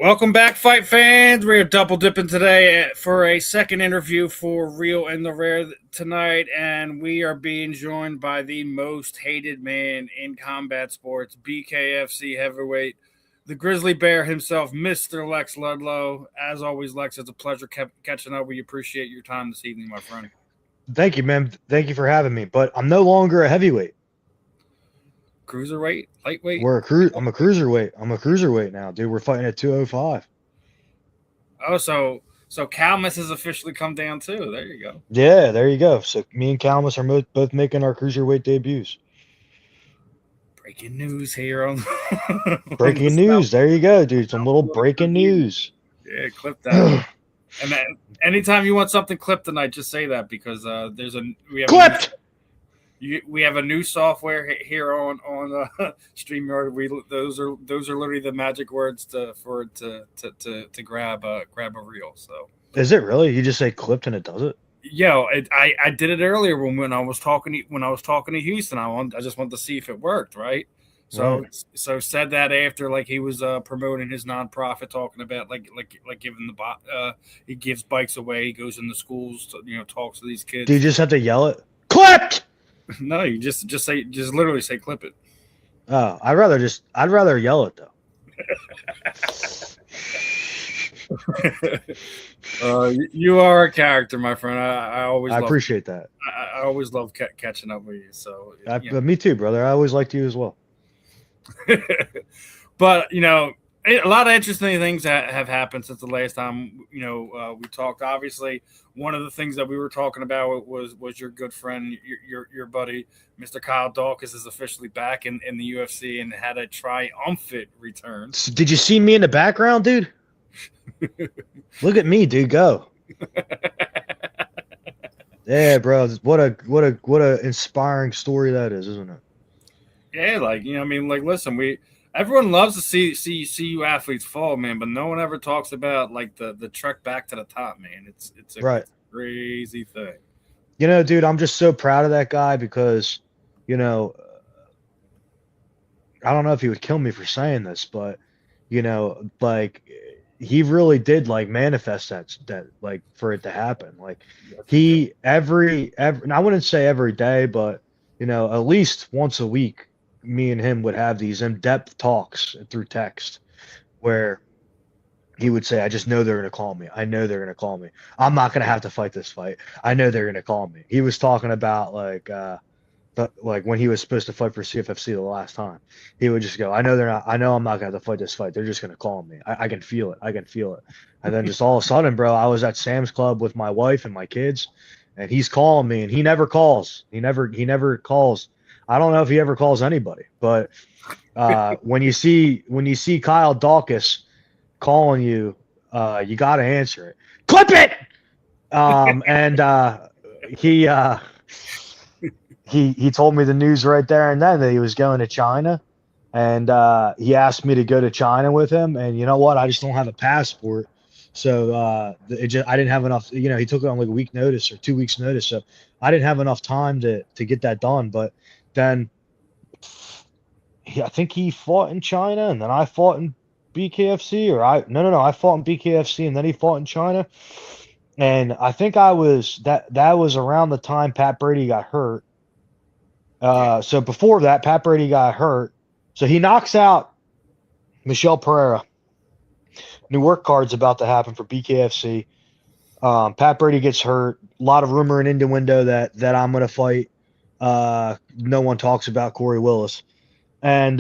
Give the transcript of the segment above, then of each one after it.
Welcome back, fight fans. We are double dipping today for a second interview for Real and the Rare tonight, and we are being joined by the most hated man in combat sports, BKFC heavyweight, the Grizzly Bear himself, Mr. Lex Ludlow. As always, Lex, it's a pleasure catching up. We appreciate your time this evening, my friend. Thank you, man. Thank you for having me. But I'm no longer a heavyweight. Cruiserweight, lightweight. I'm a cruiserweight. I'm a cruiserweight now, dude. We're fighting at 205. Oh, so Calmus has officially come down too. There you go. Yeah, there you go. So me and Calmus are both making our cruiserweight debuts. Breaking news here on breaking news. There you go, dude. Some little breaking news. Yeah, clip that. And then anytime you want something clipped tonight, just say that because we have clipped. We have a new software here on StreamYard. Those are literally the magic words to grab a reel. So is it really? You just say clipped and it does it? Yo, I did it earlier when I was talking to Houston. I just wanted to see if it worked, right? So said that after like he was promoting his nonprofit, talking about like giving he gives bikes away. He goes into schools, to, talks to these kids. Do you just have to yell it? Clipped. No, you just literally say clip it. Oh, I'd rather yell it though. You are a character, my friend. I appreciate that. I always love catching up with you. So me too, brother. I always liked you as well. But a lot of interesting things have happened since the last time we talked. Obviously, one of the things that we were talking about was your good friend, your buddy, Mr. Kyle Dawkins is officially back in the UFC and had a triumphant return. Did you see me in the background, dude? Look at me, dude. Go. Yeah, bro. What a inspiring story that is, isn't it? Yeah, listen, everyone loves to see you athletes fall, man, but no one ever talks about like the trek back to the top, man. It's a crazy thing. Dude, I'm just so proud of that guy because, I don't know if he would kill me for saying this, but like he really did like manifest that like for it to happen. Like he every and I wouldn't say every day, but at least once a week, me and him would have these in-depth talks through text where he would say, I just know they're going to call me. I know they're going to call me. I'm not going to have to fight this fight. I know they're going to call me. He was talking about like when he was supposed to fight for CFFC the last time. He would just go, I know I'm not going to have to fight this fight. They're just going to call me. I can feel it. I can feel it. And then just all of a sudden, bro, I was at Sam's Club with my wife and my kids, and he's calling me, and he never calls. He never calls. I don't know if he ever calls anybody, but when you see Kyle Dawkins calling you, you got to answer it. Clip it. And he told me the news right there and then that he was going to China, and he asked me to go to China with him. And you know what? I just don't have a passport, so I didn't have enough. He took it on like a week notice or 2 weeks notice, so I didn't have enough time to get that done. But then I think he fought in China, and then I fought in BKFC, or I fought in BKFC, and then he fought in China. And I think that was around the time Pat Brady got hurt. So before that, Pat Brady got hurt. So he knocks out Michelle Pereira. New work card's about to happen for BKFC. Pat Brady gets hurt. A lot of rumor and innuendo that I'm going to fight. No one talks about Corey Willis. And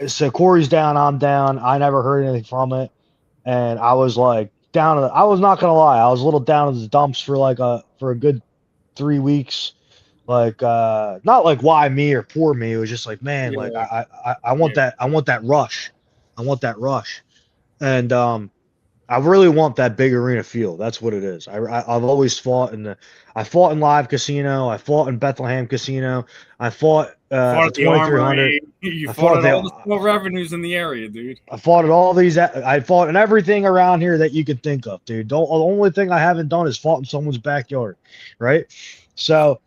so Corey's down, I'm down. I never heard anything from it. And I was like I was not going to lie. I was a little down in the dumps for a good 3 weeks. Like, not like why me or poor me. It was just like, man, like I want that rush. I want that rush. And, I really want that big arena feel. That's what it is. I've always fought I fought in Live Casino. I fought in Bethlehem Casino. I fought at 2300. You fought at all the small revenues in the area, dude. I fought at all these. I fought in everything around here that you could think of, dude. The only thing I haven't done is fought in someone's backyard, right? So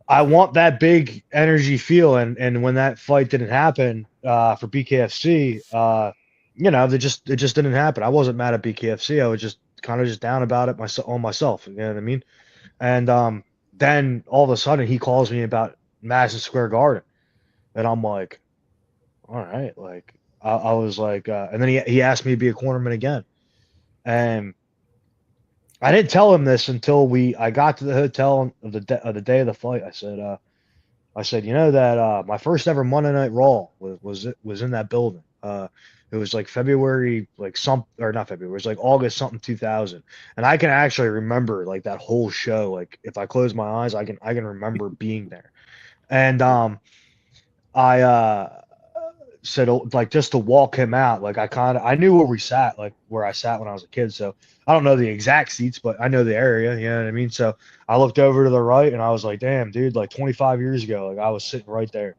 I want that big energy feel, and when that fight didn't happen, for BKFC, it just didn't happen. I wasn't mad at BKFC. I was just kind of just down about it myself. You know what I mean? And then all of a sudden he calls me about Madison Square Garden, and I'm like, all right, like I was like, and then he asked me to be a cornerman again, and I didn't tell him this until I got to the hotel of the day of the fight. I said, you know that my first ever Monday Night Raw was in that building. It was like February, like some or not February. It was like August something 2000, and I can actually remember like that whole show. Like if I close my eyes, I can remember being there. And I said like just to walk him out. Like I knew where we sat, like where I sat when I was a kid. So I don't know the exact seats, but I know the area. You know what I mean? So I looked over to the right and I was like, damn, dude, like 25 years ago, like I was sitting right there.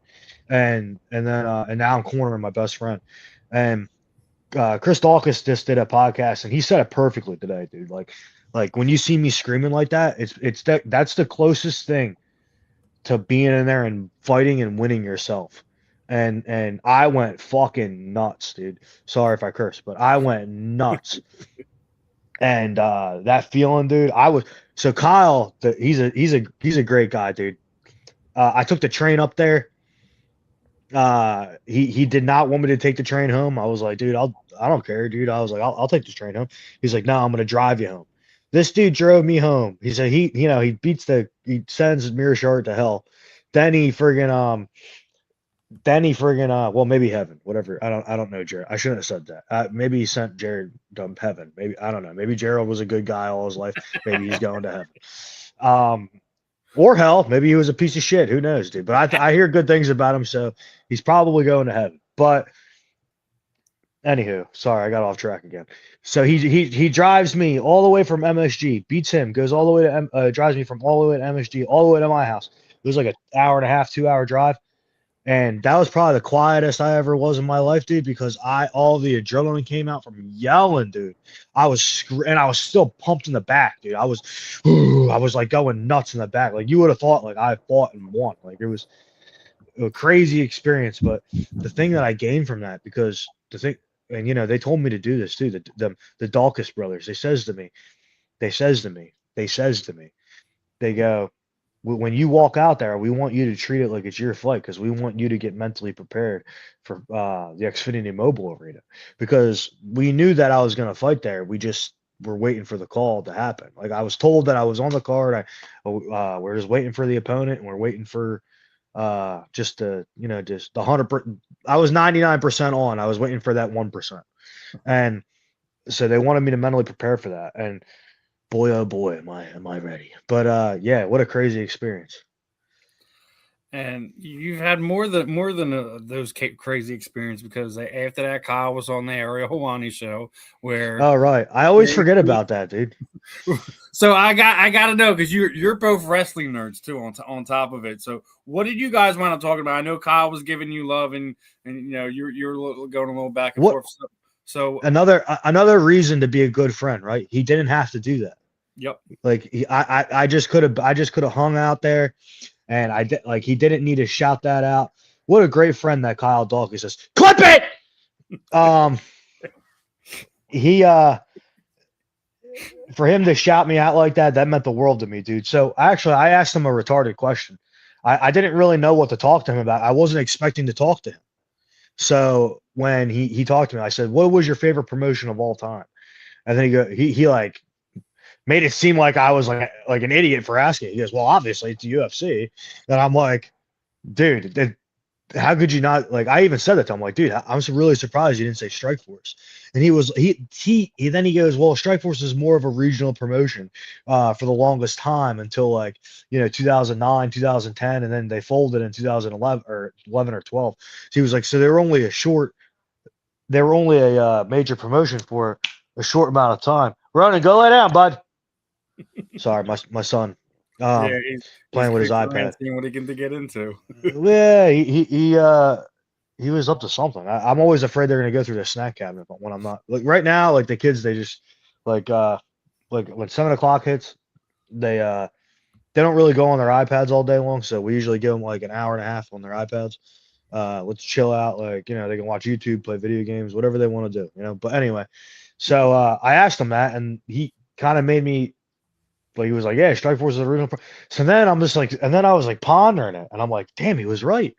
And now I'm cornering my best friend. And Chris Dawkins just did a podcast and he said it perfectly today, dude. Like when you see me screaming like that, that's the closest thing to being in there and fighting and winning yourself. And I went fucking nuts, dude. Sorry if I curse, but I went nuts. And that feeling, dude, I was so Kyle, he's a great guy, dude. I took the train up there. He did not want me to take the train home. I was like, dude, I don't care, dude. I was like, I'll take this train home. He's like, no, I'm gonna drive you home. This dude drove me home. He said he sends Mirror Shark to hell. Then he friggin' well, maybe heaven, whatever. I don't know, Jared. I shouldn't have said that. Maybe he sent Jared to heaven. Maybe I don't know. Maybe Gerald was a good guy all his life. Maybe he's going to heaven. Or hell, maybe he was a piece of shit. Who knows, dude? But I hear good things about him, so he's probably going to heaven. But anywho, sorry, I got off track again. So he drives me all the way from MSG, beats him, goes all the way to drives me from all the way to MSG, all the way to my house. It was like an hour and a half, 2 hour drive. And that was probably the quietest I ever was in my life, dude, because all the adrenaline came out from yelling, dude. And I was still pumped in the back, dude. I was like going nuts in the back. Like you would have thought, like I fought and won. Like it was a crazy experience. But the thing that I gained from that, because the thing, and they told me to do this too. The Dawkins brothers, they says to me, they go, when you walk out there, we want you to treat it like it's your fight because we want you to get mentally prepared for the Xfinity Mobile Arena because we knew that I was going to fight there. We just were waiting for the call to happen. Like I was told that I was on the card. We're just waiting for the opponent and we're waiting for just the 100%. I was 99% on. I was waiting for that 1%, and so they wanted me to mentally prepare for that. And boy, oh boy, am I ready. But yeah, what a crazy experience. And you've had more than those crazy experience because after that, Kyle was on the Ariel Hawani show where. Oh right, I always forget about that, dude. So I got to know because you're both wrestling nerds too on top of it. So what did you guys want to talk about? I know Kyle was giving you love and you're going a little back and What forth. So another reason to be a good friend, right? He didn't have to do that. yep. Like I just could have hung out there, and he didn't need to shout that out. What a great friend that Kyle Dawkins says. Clip it. He for him to shout me out like that meant the world to me, dude. So actually, I asked him a retarded question. I didn't really know what to talk to him about. I wasn't expecting to talk to him. So when he talked to me, I said, "What was your favorite promotion of all time?" And then he like made it seem like I was like an idiot for asking. He goes, "Well, obviously it's the UFC." And I'm like, "Dude, how could you not?" Like I even said that to him, like, "Dude, I'm really surprised you didn't say Strikeforce." And then he goes, "Well, Strikeforce is more of a regional promotion for the longest time until 2009, 2010, and then they folded in 2011 or 11 or 12." So he was like, "So they were only a major promotion for a short amount of time." Ronan, go lay down, bud. Sorry, my son Yeah, he's playing with his quick iPad. seeing what he can to get into. Yeah, he was up to something. I'm always afraid they're gonna go through the snack cabinet, but when I'm not, like right now, like the kids, they just like when 7 o'clock hits, they don't really go on their iPads all day long. So we usually give them like an hour and a half on their iPads, Let's chill out. Like, you know, they can watch YouTube, play video games, whatever they want to do, you know. But anyway, so I asked him that, and he kind of made me like, he was like, yeah, Strike Force is the original. So then I'm just like, and then I was like pondering it, and I'm like, damn, he was right.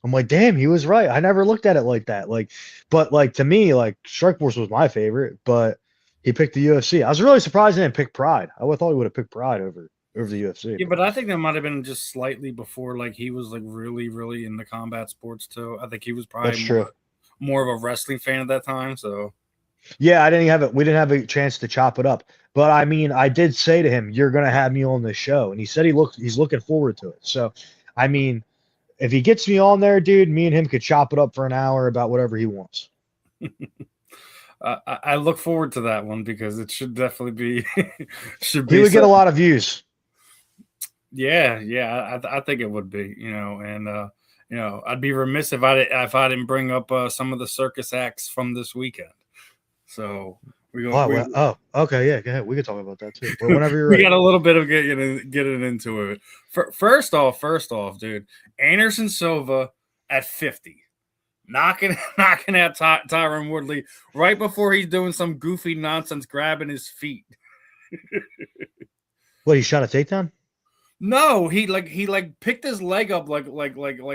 I'm like, damn, he was right. I never looked at it like that. Like, but like to me, like Strike Force was my favorite, but he picked the UFC. I was really surprised he didn't pick Pride. I would thought he would have picked Pride over the UFC. Yeah, but I think that might have been just slightly before, like he was like really, really into combat sports too. I think he was That's probably true. more of a wrestling fan at that time. So Yeah, I didn't have it. We didn't have a chance to chop it up. But I mean, I did say to him, "You're gonna have me on this show," and he said he's looking forward to it. So, I mean, if he gets me on there, dude, me and him could chop it up for an hour about whatever he wants. I look forward to that one because it should definitely be should He be. would get a lot of views. Yeah, I think it would be, and I'd be remiss if I didn't bring up some of the circus acts from this weekend. So Oh, okay, yeah, go ahead. We could talk about that too. Whenever you're we ready. got a little bit of getting into it. First off, dude, Anderson Silva at 50. Knocking out Tyron Woodley right before he's doing some goofy nonsense, grabbing his feet. What, he shot a takedown? No, he picked his leg up like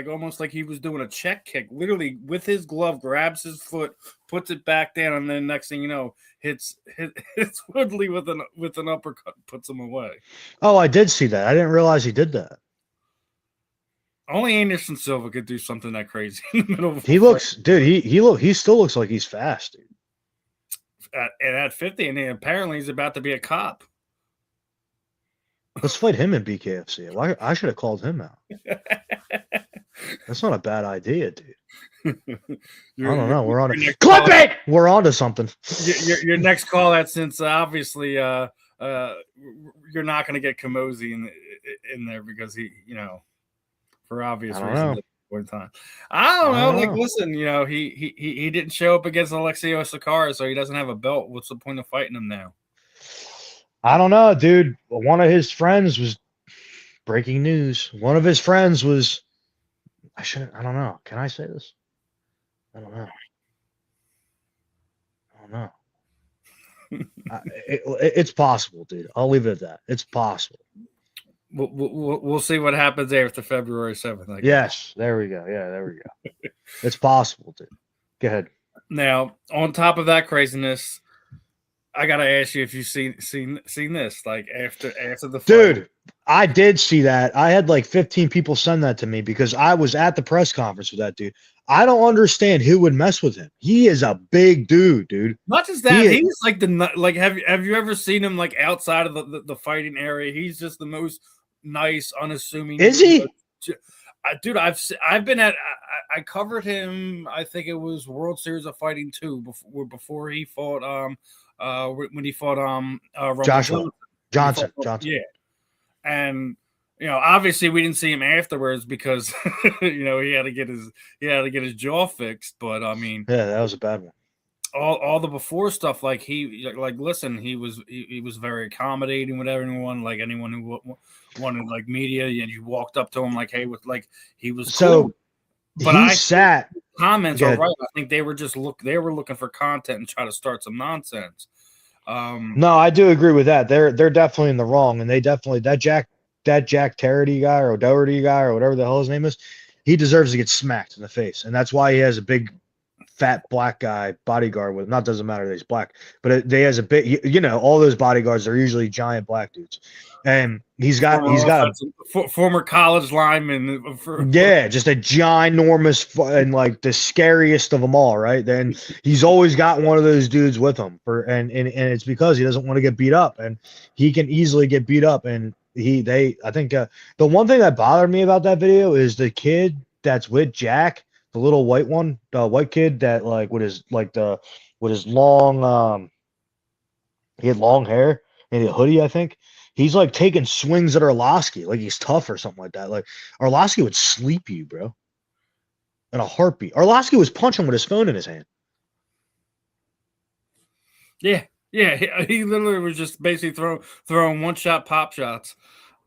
almost like he was doing a check kick. Literally with his glove, grabs his foot, puts it back down, and then next thing you know, hits Woodley with an uppercut, puts him away. Oh, I did see that. I didn't realize he did that. Only Anderson Silva could do something that crazy in the middle of He looks, dude. He still looks like he's fast, dude. At 50, and apparently he's about to be a cop. Let's fight him in BKFC. I should have called him out. That's not a bad idea, dude. I don't know. We're on it. Clip it. We're on to something. Your next call out, since obviously you're not going to get Kamosi in there because he, for obvious reasons. At one time, I don't know. Like, listen, he didn't show up against Alexio Sakara, so he doesn't have a belt. What's the point of fighting him now? I don't know, dude. One of his friends was breaking news. One of his friends was. I don't know. Can I say this? I don't know. It's possible, dude. I'll leave it at that. It's possible. We'll see what happens after February 7th. Yes, there we go. Yeah, there we go. It's possible, dude. Go ahead. Now, on top of that craziness, I gotta ask you if you've seen this. Like after the fight. Dude, I did see that. I had like 15 people send that to me because I was at the press conference with that dude. I don't understand who would mess with him. He is a big dude. Not just that, he's like have you ever seen him like outside of the fighting area? He's just the most nice, unassuming. Is he? Dude, I've been at. I covered him. I think it was World Series of Fighting 2 before he fought when he fought Johnson. Yeah, and obviously we didn't see him afterwards because he had to get his jaw fixed. But I mean, yeah, that was a bad one. All the before stuff, listen, he was very accommodating with everyone, like anyone who wanted like media, and you walked up to him like, hey, he was so cool. But sat. Comments are right. I think they were looking for content and try to start some nonsense. No, I do agree with that. They're definitely in the wrong, and they definitely that Jack Tarity guy or Doherty guy or whatever the hell his name is, he deserves to get smacked in the face, and that's why he has a big fat black guy bodyguard with him. Not doesn't matter that he's black, but they has a big, all those bodyguards are usually giant black dudes, and he's got former college lineman. Just a ginormous and like the scariest of them all, right? Then he's always got one of those dudes with him and it's because he doesn't want to get beat up, and he can easily get beat up. And I think the one thing that bothered me about that video is the kid that's with Jack, the little white one, the white kid that like with his long he had long hair and a hoodie, I think. He's like taking swings at Arlovsky like he's tough or something like that. Like Arlovsky would sleep you, bro, in a heartbeat. Arlovsky was punching with his phone in his hand. Yeah, he literally was just basically throwing one-shot pop shots.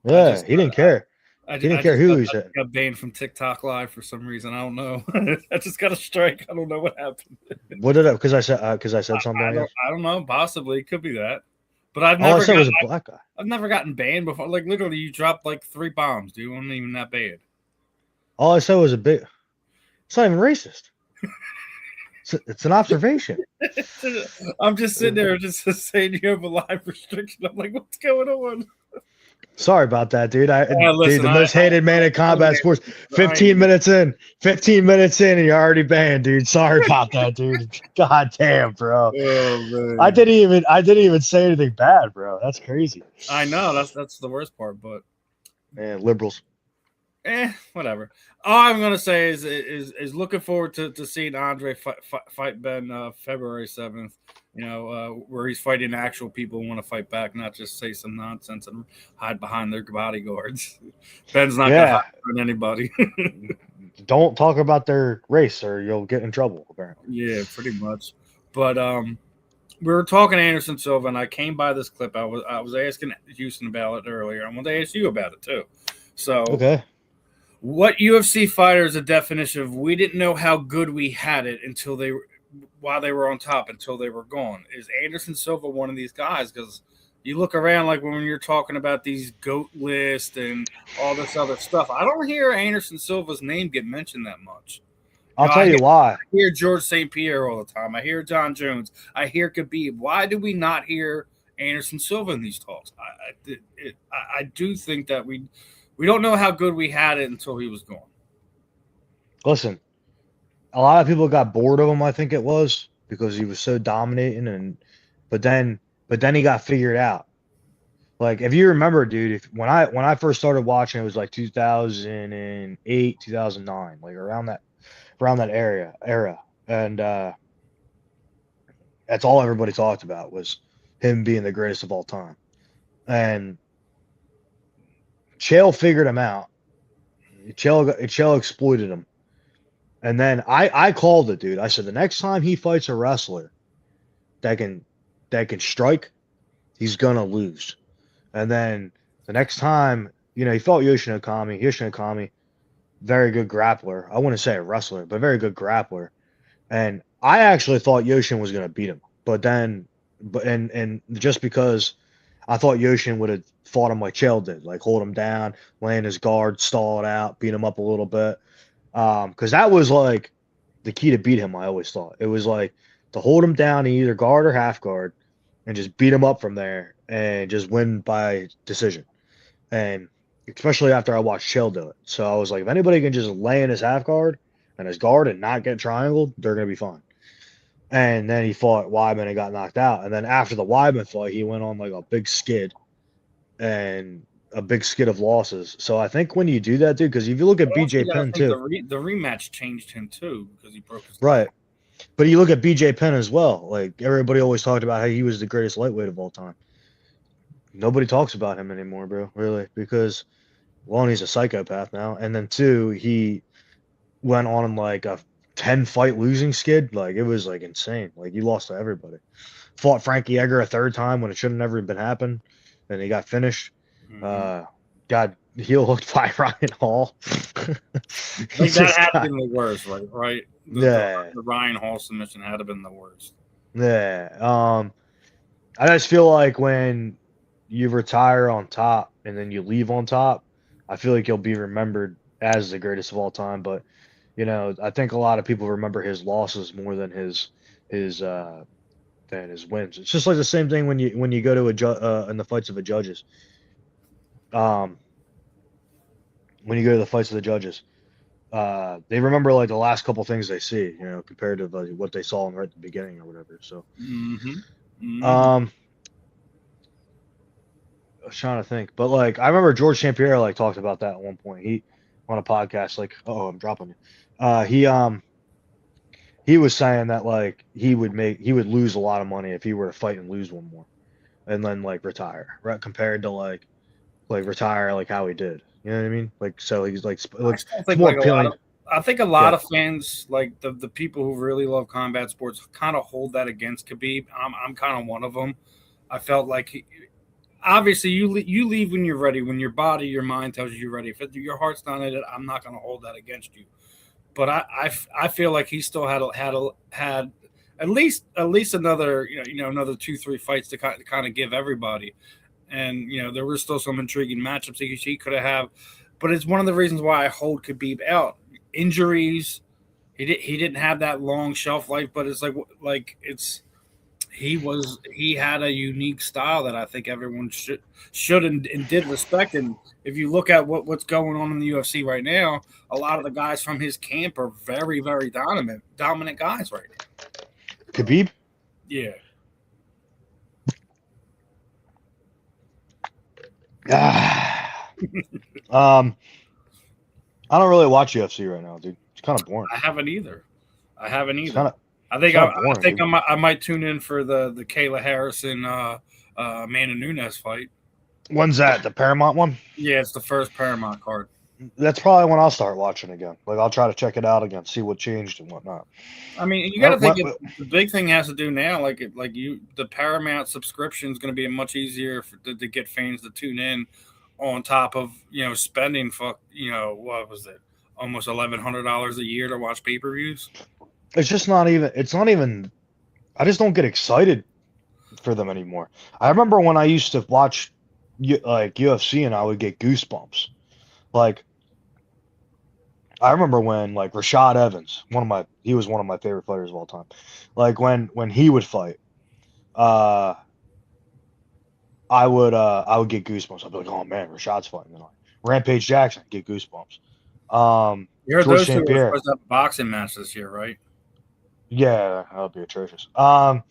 Yeah, he didn't care. I He didn't I care just who got, he's I hitting. got banned from TikTok Live for some reason. I don't know. I just got a strike. I don't know what happened. What did I? Because I said something. I guess. I don't know. Possibly it could be that. But All I said was a black guy. I've never gotten banned before. Like literally, you dropped like 3 bombs, dude. It wasn't even that bad. All I said was a bit. It's not even racist. It's an observation. I'm just sitting there just saying you have a live restriction. I'm like, what's going on? Sorry about that, dude. Listen, the most hated man in combat sports. 15 minutes in, and you're already banned, dude. Sorry about that, dude. God damn, bro. Oh man, I didn't even say anything bad, bro. That's crazy. I know that's the worst part, but Man, liberals. Whatever. All I'm gonna say is looking forward to seeing Andre fight Ben February 7th. You know, where he's fighting actual people who want to fight back, not just say some nonsense and hide behind their bodyguards. Ben's not gonna hide behind anybody. Don't talk about their race or you'll get in trouble, apparently. Yeah, pretty much. But we were talking to Anderson Silva, and I came by this clip. I was asking Houston about it earlier. I wanted to ask you about it too. So okay. What UFC fighter is a definition of we didn't know how good we had it while they were on top until they were gone? Is Anderson Silva one of these guys? Because you look around like when you're talking about these GOAT lists and all this other stuff, I don't hear Anderson Silva's name get mentioned that much. I'll tell you why. I hear George St. Pierre all the time. I hear John Jones. I hear Khabib. Why do we not hear Anderson Silva in these talks? I do think that we don't know how good we had it until he was gone. Listen, a lot of people got bored of him, I think it was, because he was so dominating, but then he got figured out. Like, if you remember, dude, when I first started watching, it was like 2008, 2009, like around that era. And that's all everybody talked about was him being the greatest of all time. And Chael figured him out. Chael exploited him. And then I called it, dude. I said the next time he fights a wrestler that can strike, he's gonna lose. And then the next time, he fought Yoshin Okami, very good grappler. I wouldn't say a wrestler, but very good grappler. And I actually thought Yoshin was gonna beat him. But just because I thought Yoshin would have fought him like Chael did, like hold him down, land his guard, stall it out, beat him up a little bit. Because that was like the key to beat him, I always thought. It was like to hold him down in either guard or half guard and just beat him up from there and just win by decision. And especially after I watched Chael do it. So I was like, if anybody can just lay in his half guard and his guard and not get triangled, they're going to be fine. And then he fought Weidman and got knocked out. And then after the Weidman fight, he went on like a big skid of losses. So I think when you do that, dude, because if you look at BJ Penn too, the rematch changed him too because he broke his right. But you look at BJ Penn as well. Like everybody always talked about how he was the greatest lightweight of all time. Nobody talks about him anymore, bro. Really, because one, he's a psychopath now, and then two, he went on like a 10-fight losing skid. Like it was like insane. Like he lost to everybody. Fought Frankie Edgar a third time when it should have never been happened, and he got finished. Mm-hmm. Got heel hooked by Ryan Hall. That had been the worst, right? The Ryan Hall submission had to been the worst. Yeah. I just feel like when you retire on top and then you leave on top, I feel like you'll be remembered as the greatest of all time. But I think a lot of people remember his losses more than his wins. It's just like the same thing when you go to in the fights of the judges. When you go to the fights of the judges, they remember like the last couple things they see, compared to what they saw right at the beginning or whatever. So, I was trying to think, but like I remember George St. Pierre like talked about that at one point. He on a podcast, like, I'm dropping you. He was saying that like he would lose a lot of money if he were to fight and lose one more, and then like retire, right? Compared to like retire like how he did. You know what I mean? Like, so he's like, it's more appealing. I think a lot of fans, like the people who really love combat sports, kind of hold that against Khabib. I'm kind of one of them. I felt like obviously you leave when you're ready, when your body, your mind tells you you're ready. If your heart's not in it, I'm not going to hold that against you. But I feel like he still had at least another another 2-3 fights to kind of give everybody, and there were still some intriguing matchups he could have. But it's one of the reasons why I hold Khabib out. Injuries. He didn't have that long shelf life, but it's it's he had a unique style that I think everyone should and did respect. And if you look at what's going on in the UFC right now, a lot of the guys from his camp are very very dominant guys right now. Khabib? Yeah. I don't really watch UFC right now, dude. It's kind of boring. I haven't either. It's kind of. I think boring, I might tune in for the Kayla Harrison Amanda Nunes fight. When's that? The Paramount one? Yeah, it's the first Paramount card. That's probably when I'll start watching again. Like I'll try to check it out again, see what changed and whatnot. I mean, you got to think the big thing has to do now, the Paramount subscription is going to be much easier to get fans to tune in, on top of spending what was it, almost $1,100 a year to watch pay-per-views. It's just not even. It's not even. I just don't get excited for them anymore. I remember when I used to watch like UFC and I would get goosebumps. Like I remember when like Rashad Evans, he was one of my favorite fighters of all time. Like when he would fight, I would get goosebumps. I'd be like, oh man, Rashad's fighting tonight. Rampage Jackson, get goosebumps. You heard George those St. two Pierre. were supposed to have a boxing match this year, right? Yeah, that would be atrocious. No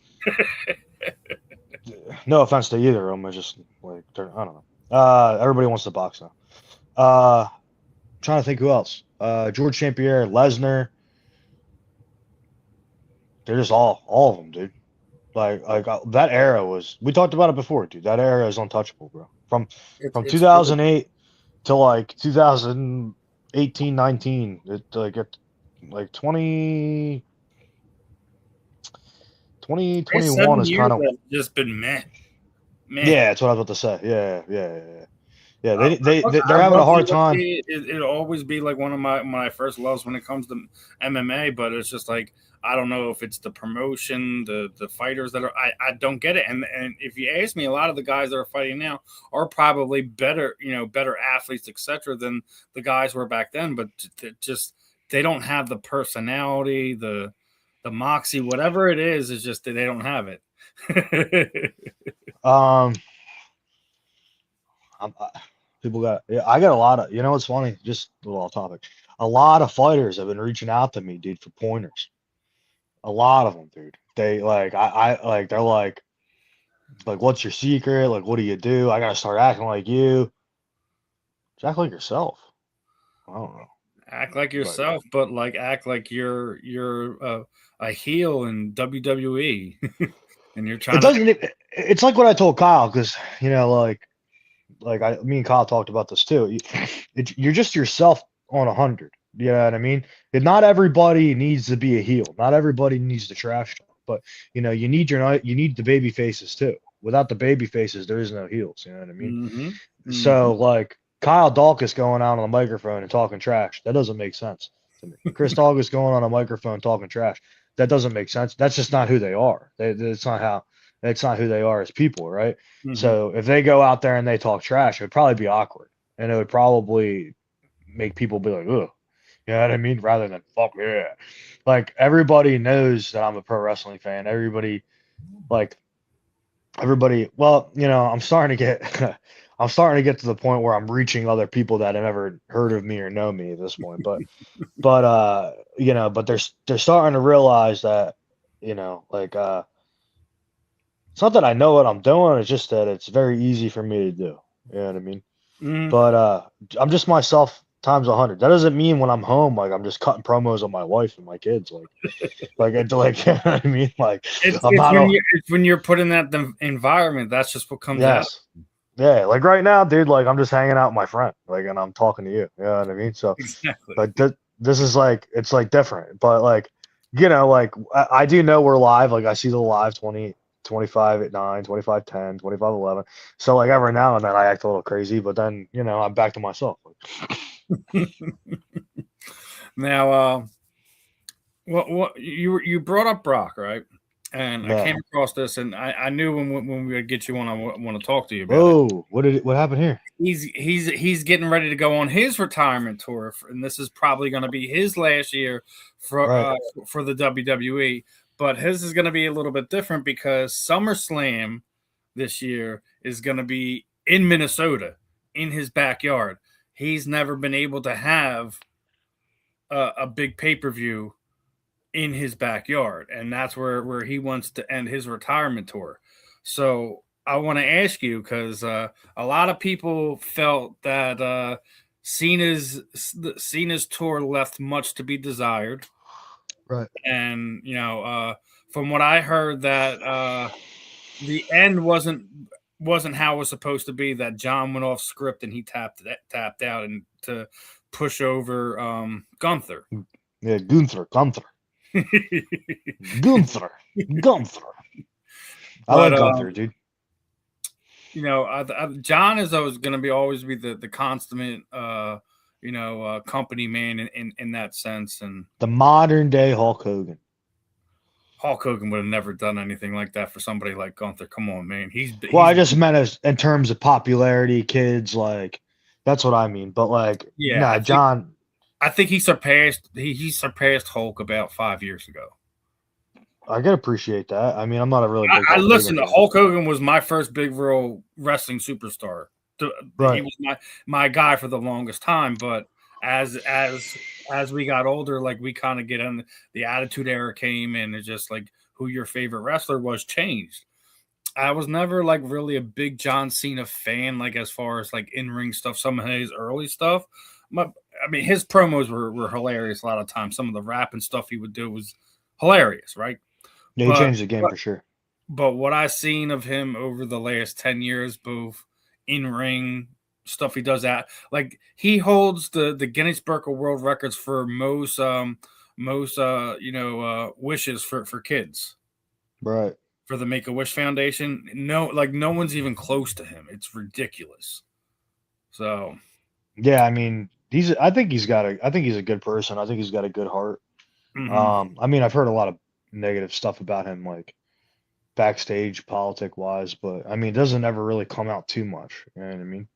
offense to either of them. It's just like I don't know. Everybody wants to box now. Trying to think who else. George St. Pierre, Lesnar. They're just all of them, dude. Like that era was. We talked about it before, dude. That era is untouchable, bro. From 2008 to like 2018, 19. Like 2021 is kind of just been meh. Yeah, that's what I was about to say. Yeah. They're having a hard time. It'll always be like one of my first loves when it comes to MMA, but it's just like I don't know if it's the promotion, the fighters that are I don't get it. And if you ask me, a lot of the guys that are fighting now are probably better athletes, etc., than the guys were back then. But they don't have the personality, the moxie, whatever it is just that they don't have it. I got a lot of, what's funny, just a little off topic. A lot of fighters have been reaching out to me, dude, for pointers. A lot of them, dude. They like, they're like, what's your secret? Like, what do you do? I gotta start acting like you. Just act like yourself. I don't know. Act like yourself, but like act like you're a heel in WWE, and you're trying. It's like what I told Kyle, because me and Kyle talked about this too. You're just yourself on 100. You know what I mean? And not everybody needs to be a heel. Not everybody needs to trash talk. But you need the baby faces too. Without the baby faces, there is no heels. You know what I mean? Mm-hmm. So like Kyle Dawkins going out on a microphone and talking trash, that doesn't make sense to me. Chris Dawkins going on a microphone talking trash, that doesn't make sense. That's just not who they are. That's not who they are as people, right? Mm-hmm. So if they go out there and they talk trash, it would probably be awkward, and it would probably make people be like, ugh, you know what I mean? Rather than fuck yeah. Like everybody knows that I'm a pro wrestling fan. Everybody, well, I'm starting to get to the point where I'm reaching other people that have never heard of me or know me at this point. But they're starting to realize that, it's not that I know what I'm doing. It's just that it's very easy for me to do. You know what I mean? Mm-hmm. But I'm just myself times 100. That doesn't mean when I'm home, like I'm just cutting promos on my wife and my kids, you know what I mean? Like it's when you're put in that environment, that's just what comes out. Yeah, like right now, dude, like I'm just hanging out with my friend, and I'm talking to you. You know what I mean? So exactly. Like this is it's different, but I do know we're live. Like I see the live 20 25 at 9, 25 10, 25 11. So like every now and then I act a little crazy, but then I'm back to myself. Now, what you brought up Brock, right? And I Yeah. came across this, and I knew when we would get you on, I want to talk to you about it. Whoa, what happened here? He's getting ready to go on his retirement tour, and this is probably going to be his last year Right. For the WWE. But his is going to be a little bit different because SummerSlam this year is going to be in Minnesota, in his backyard. He's never been able to have a big pay-per-view in his backyard, and that's where he wants to end his retirement tour. So I want to ask you because a lot of people felt that Cena's tour left much to be desired, Right. and from what I heard, that the end wasn't how it was supposed to be. That John went off script and he tapped out and to push over Gunther. Yeah, Gunther. Gunther. I like Gunther, dude. John is always going to always be the consummate, company man in that sense. And The modern day Hulk Hogan. Hulk Hogan would have never done anything like that for somebody like Gunther. Come on, man. Well, I just meant as in terms of popularity, kids, like that's what I mean. But like, yeah, nah, John. I think he surpassed Hulk about 5 years ago. I can appreciate that. I mean, I'm not a really big. I listen. Hulk Hogan was my first big real wrestling superstar. Right. He was my guy for the longest time. But as we got older, like we kind of get on the Attitude Era came, and it's just like who your favorite wrestler was changed. I was never like really a big John Cena fan, like as far as like in ring stuff. Some of his early stuff, his promos were hilarious a lot of times. Some of the rap and stuff he would do was hilarious, right? Yeah, he changed the game for sure. But what I've seen of him over the last 10 years, both in ring stuff he does at, like he holds the Guinness Book of World Records for most wishes for kids. Right. For the Make-A-Wish Foundation. No one's even close to him. It's ridiculous. So yeah, I mean, I think he's a good person. I think he's got a good heart. mm-hmm. I mean, I've heard a lot of negative stuff about him, like backstage politic wise, but I mean, it doesn't ever really come out too much. You know what I mean?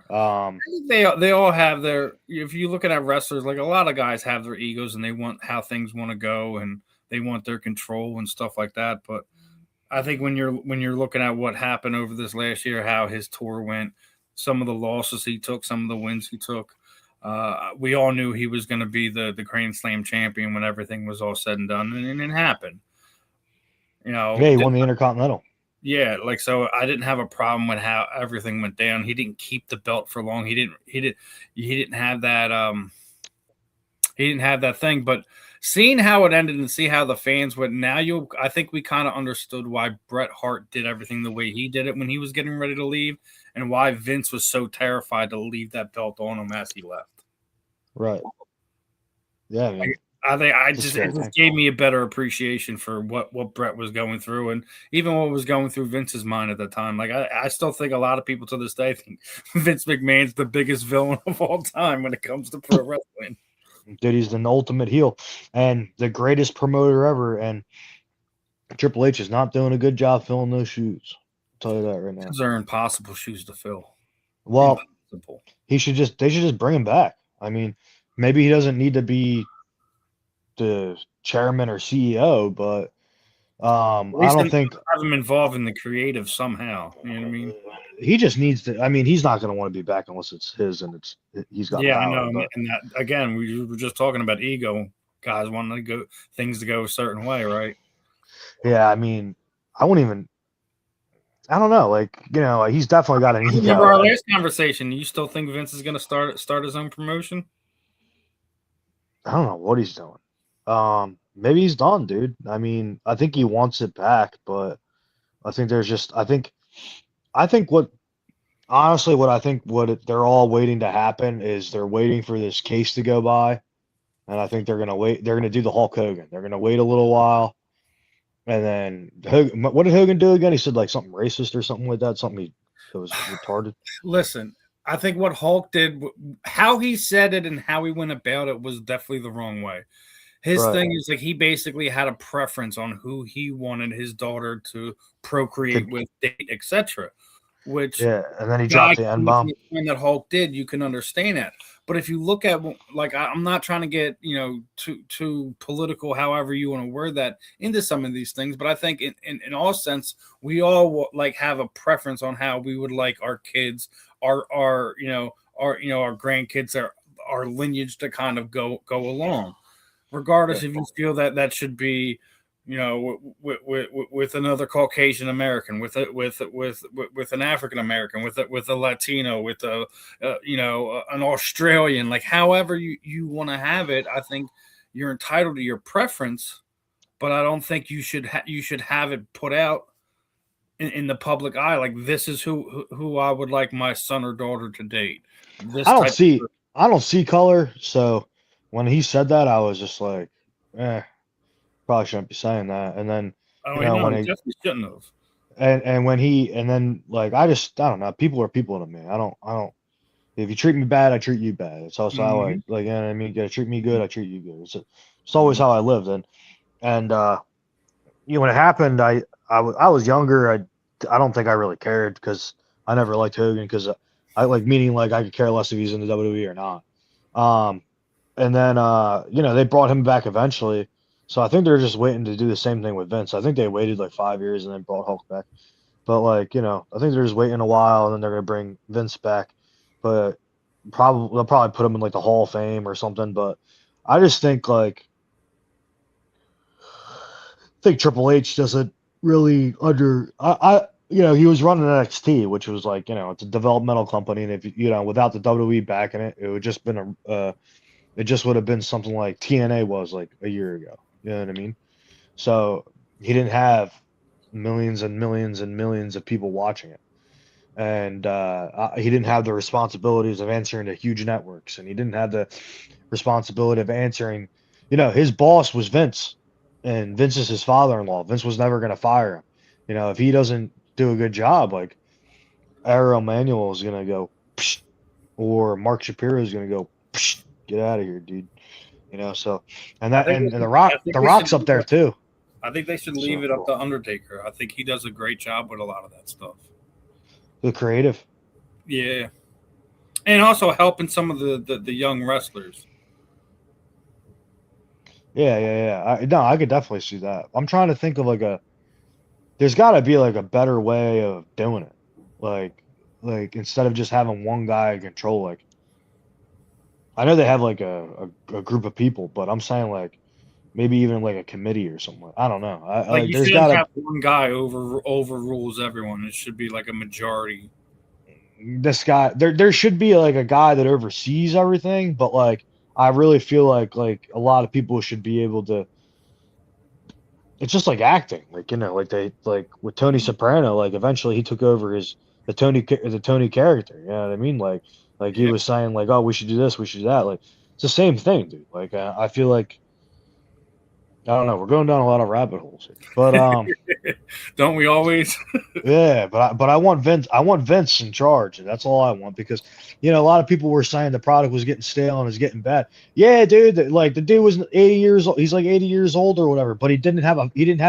I think they all have their. If you look at wrestlers, like a lot of guys have their egos and they want how things want to go and they want their control and stuff like that. But I think when you're looking at what happened over this last year, how his tour went, some of the losses he took, some of the wins he took, we all knew he was going to be the Grand Slam champion when everything was all said and done, and it happened. Yeah, he won the Intercontinental. Yeah, like so, I didn't have a problem with how everything went down. He didn't keep the belt for long. He didn't have that. He didn't have that thing, but seeing how it ended and see how the fans went, I think we kind of understood why Bret Hart did everything the way he did it when he was getting ready to leave, and why Vince was so terrified to leave that belt on him as he left. Right. Yeah, man. I think it just gave me a better appreciation for what Bret was going through, and even what was going through Vince's mind at the time. Like I still think a lot of people to this day think Vince McMahon's the biggest villain of all time when it comes to pro wrestling. Dude, he's the ultimate heel and the greatest promoter ever. And Triple H is not doing a good job filling those shoes. I'll tell you that right now. Those are impossible shoes to fill. Well, they should just bring him back. I mean, maybe he doesn't need to be the chairman or CEO, but I don't think have him involved in the creative somehow. You know what I mean? He just needs to. I mean, he's not going to want to be back unless it's his and he's got. Yeah, power, I know. But, and that again, we were just talking about ego. Guys wanting things to go a certain way, right? Yeah, I mean, I wouldn't even. I don't know. Like, he's definitely got an ego. Remember our last conversation? You still think Vince is going to start his own promotion? I don't know what he's doing. Maybe he's done, dude. I mean, I think he wants it back, but I think there's just. I think what they're all waiting to happen is they're waiting for this case to go by, and I think they're gonna wait. They're gonna do the Hulk Hogan. They're gonna wait a little while, And then Hogan, what did Hogan do again? He said like something racist or something like that. That was retarded. Listen, I think what Hulk did, how he said it and how he went about it, was definitely the wrong way. His Right. thing is like he basically had a preference on who he wanted his daughter to procreate with, date, etc. Which Yeah, and then he guy dropped the N coming from bomb. the time that Hulk did, you can understand that. But if you look at, like, I'm not trying to get too political, however you want to word that, into some of these things. But I think in all sense, we all like have a preference on how we would like our kids, our grandkids, our lineage to kind of go along, Yeah. regardless if you feel that that should be, with another Caucasian American, with an African American, with a Latino, with a an Australian, like however you want to have it. I think you're entitled to your preference, but I don't think you should have it put out in the public eye like this is who I would like my son or daughter to date. This I don't type see of I don't see color, so when he said that, I was just like, eh, probably shouldn't be saying that. And then, oh, I know when he he definitely shouldn't have. and when he and then like I don't know, people are people to me. I don't if you treat me bad, I treat you bad. It's also how I Hmm. like, you know what I mean? You gotta treat me good, I treat you good. It's always Hmm. how I lived. And when it happened, I was younger. I don't think I really cared because I never liked Hogan because I like meaning like I could care less if he's in the WWE or not. Um, and then they brought him back eventually. So I think they're just waiting to do the same thing with Vince. I think they waited like 5 years and then brought Hulk back. But like, I think they're just waiting a while and then they're gonna bring Vince back. But they'll probably put him in like the Hall of Fame or something. But I just think like think Triple H doesn't really he was running NXT, which was like, it's a developmental company, and if without the WWE backing it, it would just been it just would have been something like TNA was like a year ago. You know what I mean? So he didn't have millions and millions and millions of people watching it, and he didn't have the responsibilities of answering to huge networks, and he didn't have the responsibility of answering. His boss was Vince, and Vince is his father-in-law. Vince was never going to fire him. If he doesn't do a good job, like Ariel Manuel is going to go, psh, or Mark Shapiro is going to go, psh, get out of here, dude. So and I that think and they the should, I Rock, think the they should Rock's up there too. I think they should leave So it up to Undertaker. I think he does a great job with a lot of that stuff. the creative, Yeah, and also helping some of the young wrestlers. yeah. No, I could definitely see that. I'm trying to think of like there's got to be like a better way of doing it. Like, instead of just having one guy control, like, I know they have like a group of people, but I'm saying like maybe even like a committee or something. I don't know. Like you There's shouldn't got have one guy overrules everyone. It should be like a majority. this guy, there should be like a guy that oversees everything, but like, I really feel like a lot of people should be able to. It's just like acting, like, like they like with Tony Mhm. Soprano, like eventually he took over the Tony character. You know what I mean? Like he Yeah. was saying like, oh, we should do this, we should do that. Like it's the same thing, dude. Like I feel like I don't know, we're going down a lot of rabbit holes here, but Don't we always? yeah, but I want Vince. I want Vince in charge. And that's all I want because a lot of people were saying the product was getting stale and is getting bad. Yeah, dude. Like the dude was 80 years old. He's like 80 years old or whatever. But he didn't have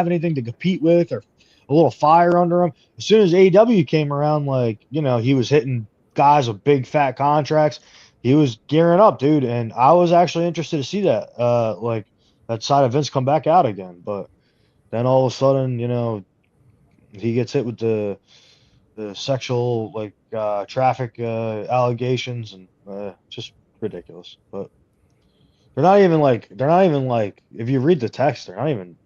anything to compete with or a little fire under him. As soon as AEW came around, like he was hitting guys with big fat contracts. He was gearing up, dude. And I was actually interested to see that, like that side of Vince come back out again. But then all of a sudden, he gets hit with the sexual like traffic allegations and just ridiculous. But they're not even like if you read the text, they're not even.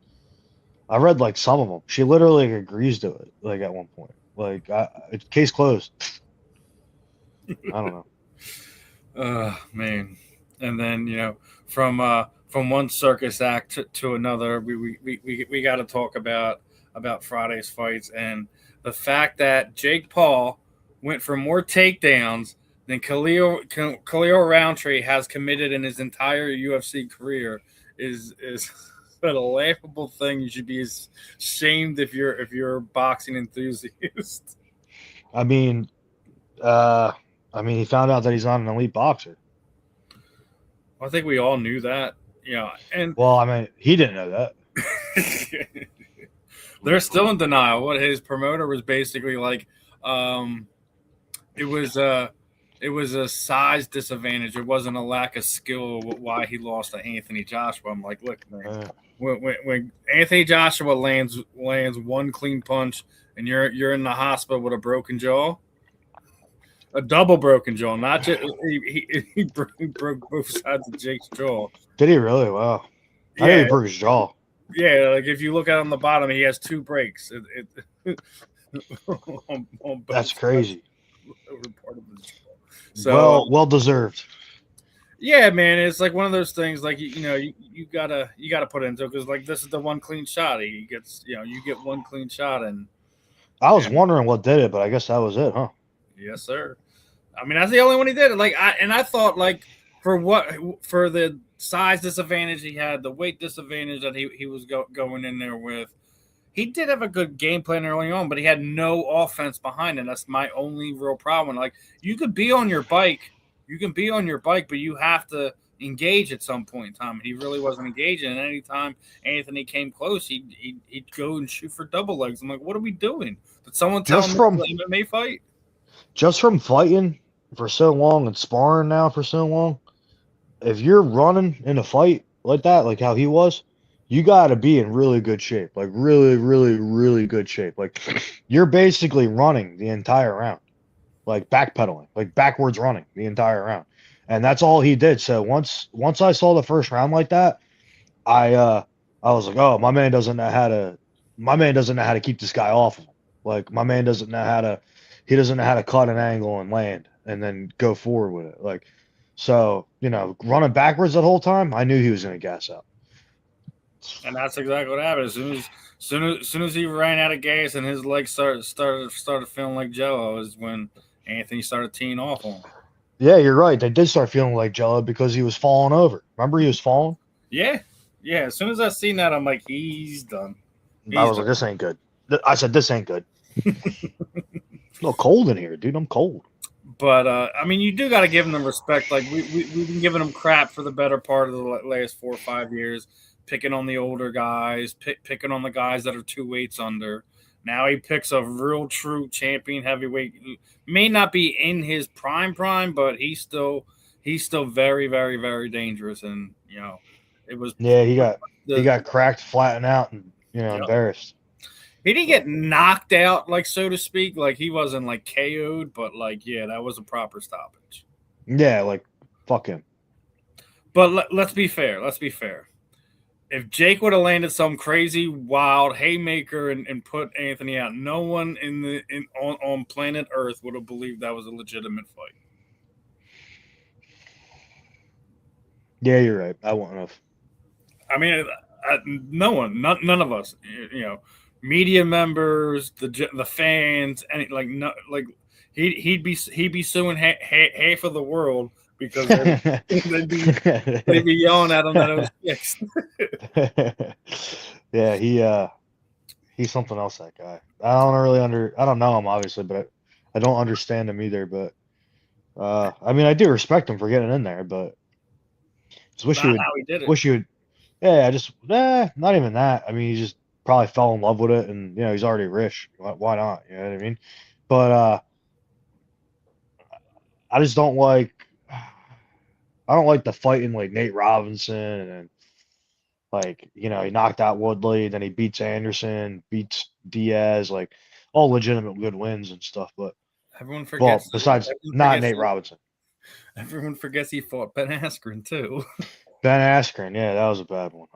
I read like some of them. She literally agrees to it. Like at one point, like it's case closed. I don't know. Man. And then from one circus act to another, we got to talk about Friday's fights and the fact that Jake Paul went for more takedowns than Khalil Roundtree has committed in his entire UFC career is But a laughable thing. You should be ashamed if you're a boxing enthusiast. I mean, uh, he found out that he's not an elite boxer. I think we all knew that. And Well, I mean, he didn't know that. they're still in denial. What his promoter was basically like, it was a size disadvantage. It wasn't a lack of skill why he lost to Anthony Joshua. I'm like, look, man, when Anthony Joshua lands one clean punch and you're in the hospital with a broken jaw, a double broken jaw, not just he broke both sides of Jake's jaw. Did he really? Wow. I knew he broke his jaw. Yeah, like if you look at on the bottom, he has 2 breaks. On That's crazy. Part of the jaw. So well deserved. Yeah, man, it's like one of those things. Like you gotta put it into it because like this is the one clean shot he gets. You get one clean shot, and I was wondering what did it, but I guess that was it, huh? Yes, sir. I mean, that's the only one he did. Like I thought like for the size disadvantage he had, the weight disadvantage that he was going in there with. He did have a good game plan early on, but he had no offense behind it. That's my only real problem. Like you could be on your bike. You can be on your bike, but you have to engage at some point in time. He really wasn't engaging. And anytime Anthony came close, he'd go and shoot for double legs. I'm like, what are we doing? Did someone tell him the MMA fight? Just from fighting for so long and sparring now for so long, if you're running in a fight like that, like how he was, you got to be in really good shape. Like really, really, really good shape. Like you're basically running the entire round. Like backpedaling, like backwards running the entire round. And that's all he did. So once I saw the first round like that, I was like, oh, my man doesn't know how to keep this guy off of him. Like my man doesn't know how to cut an angle and land and then go forward with it. Like so, running backwards that whole time, I knew he was gonna gas out. And that's exactly what happened. As soon as he ran out of gas and his legs started feeling like jello is when Anthony started teeing off on him. Yeah, you're right. They did start feeling like jello because he was falling over. Remember, he was falling? Yeah. As soon as I seen that, I'm like, he's done. I was like, this ain't good. I said, this ain't good. It's a little cold in here, dude. I'm cold. But, I mean, you do got to give him the respect. Like, we've been giving him crap for the better part of the last 4 or 5 years, picking on the older guys, picking on the guys that are 2 weights under. Now he picks a real true champion heavyweight. May not be in his prime, but he's still very, very, very dangerous. And it was he got cracked, flattened out, and embarrassed. He didn't get knocked out, like so to speak. Like he wasn't like KO'd, but like that was a proper stoppage. Yeah, like fuck him. But let's be fair. If Jake would have landed some crazy wild haymaker and put Anthony out, no one on planet Earth would have believed that was a legitimate fight. Yeah, you're right. I wouldn't have. I mean, no one, none of us, media members, the fans, he'd be suing half of the world. Because they'd be yelling at him that it was fixed. Yeah, he's something else. That guy. I don't know him obviously, but I don't understand him either. But I mean, I do respect him for getting in there, but just wish you would. Yeah, just not even that. I mean, he just probably fell in love with it, and he's already rich. Why not? You know what I mean? But I just don't like. I don't like the fighting like Nate Robinson and like he knocked out Woodley, then he beats Anderson, beats Diaz, like all legitimate good wins and stuff. But everyone forgets. Well, besides not Nate Robinson, everyone forgets he fought Ben Askren too. Ben Askren, yeah, that was a bad one.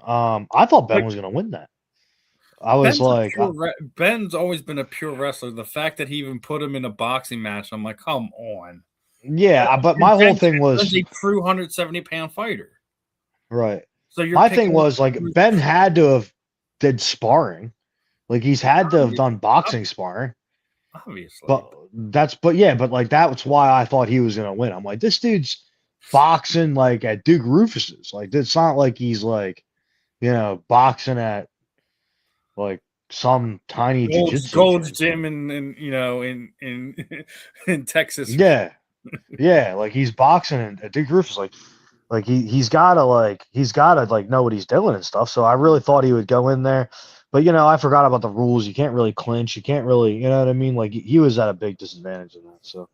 I thought Ben was gonna win that. I was Ben's always been a pure wrestler. The fact that he even put him in a boxing match, I'm like, come on. Yeah, but my whole thing was a true 170-pound fighter. Right. So my thing was like Ben had to have did sparring. Like he's had to have done boxing sparring. Obviously. But like that's why I thought he was gonna win. I'm like, this dude's boxing like at Duke Rufus's. Like it's not like he's like, boxing at like some tiny jiu-jitsu Gold's gym. Gym in in Texas. Yeah, yeah, like he's boxing, and Dick Rufus like he's gotta know what he's doing and stuff. So I really thought he would go in there, but I forgot about the rules. You can't really clinch. You can't really, you know what I mean? Like he was at a big disadvantage in that. So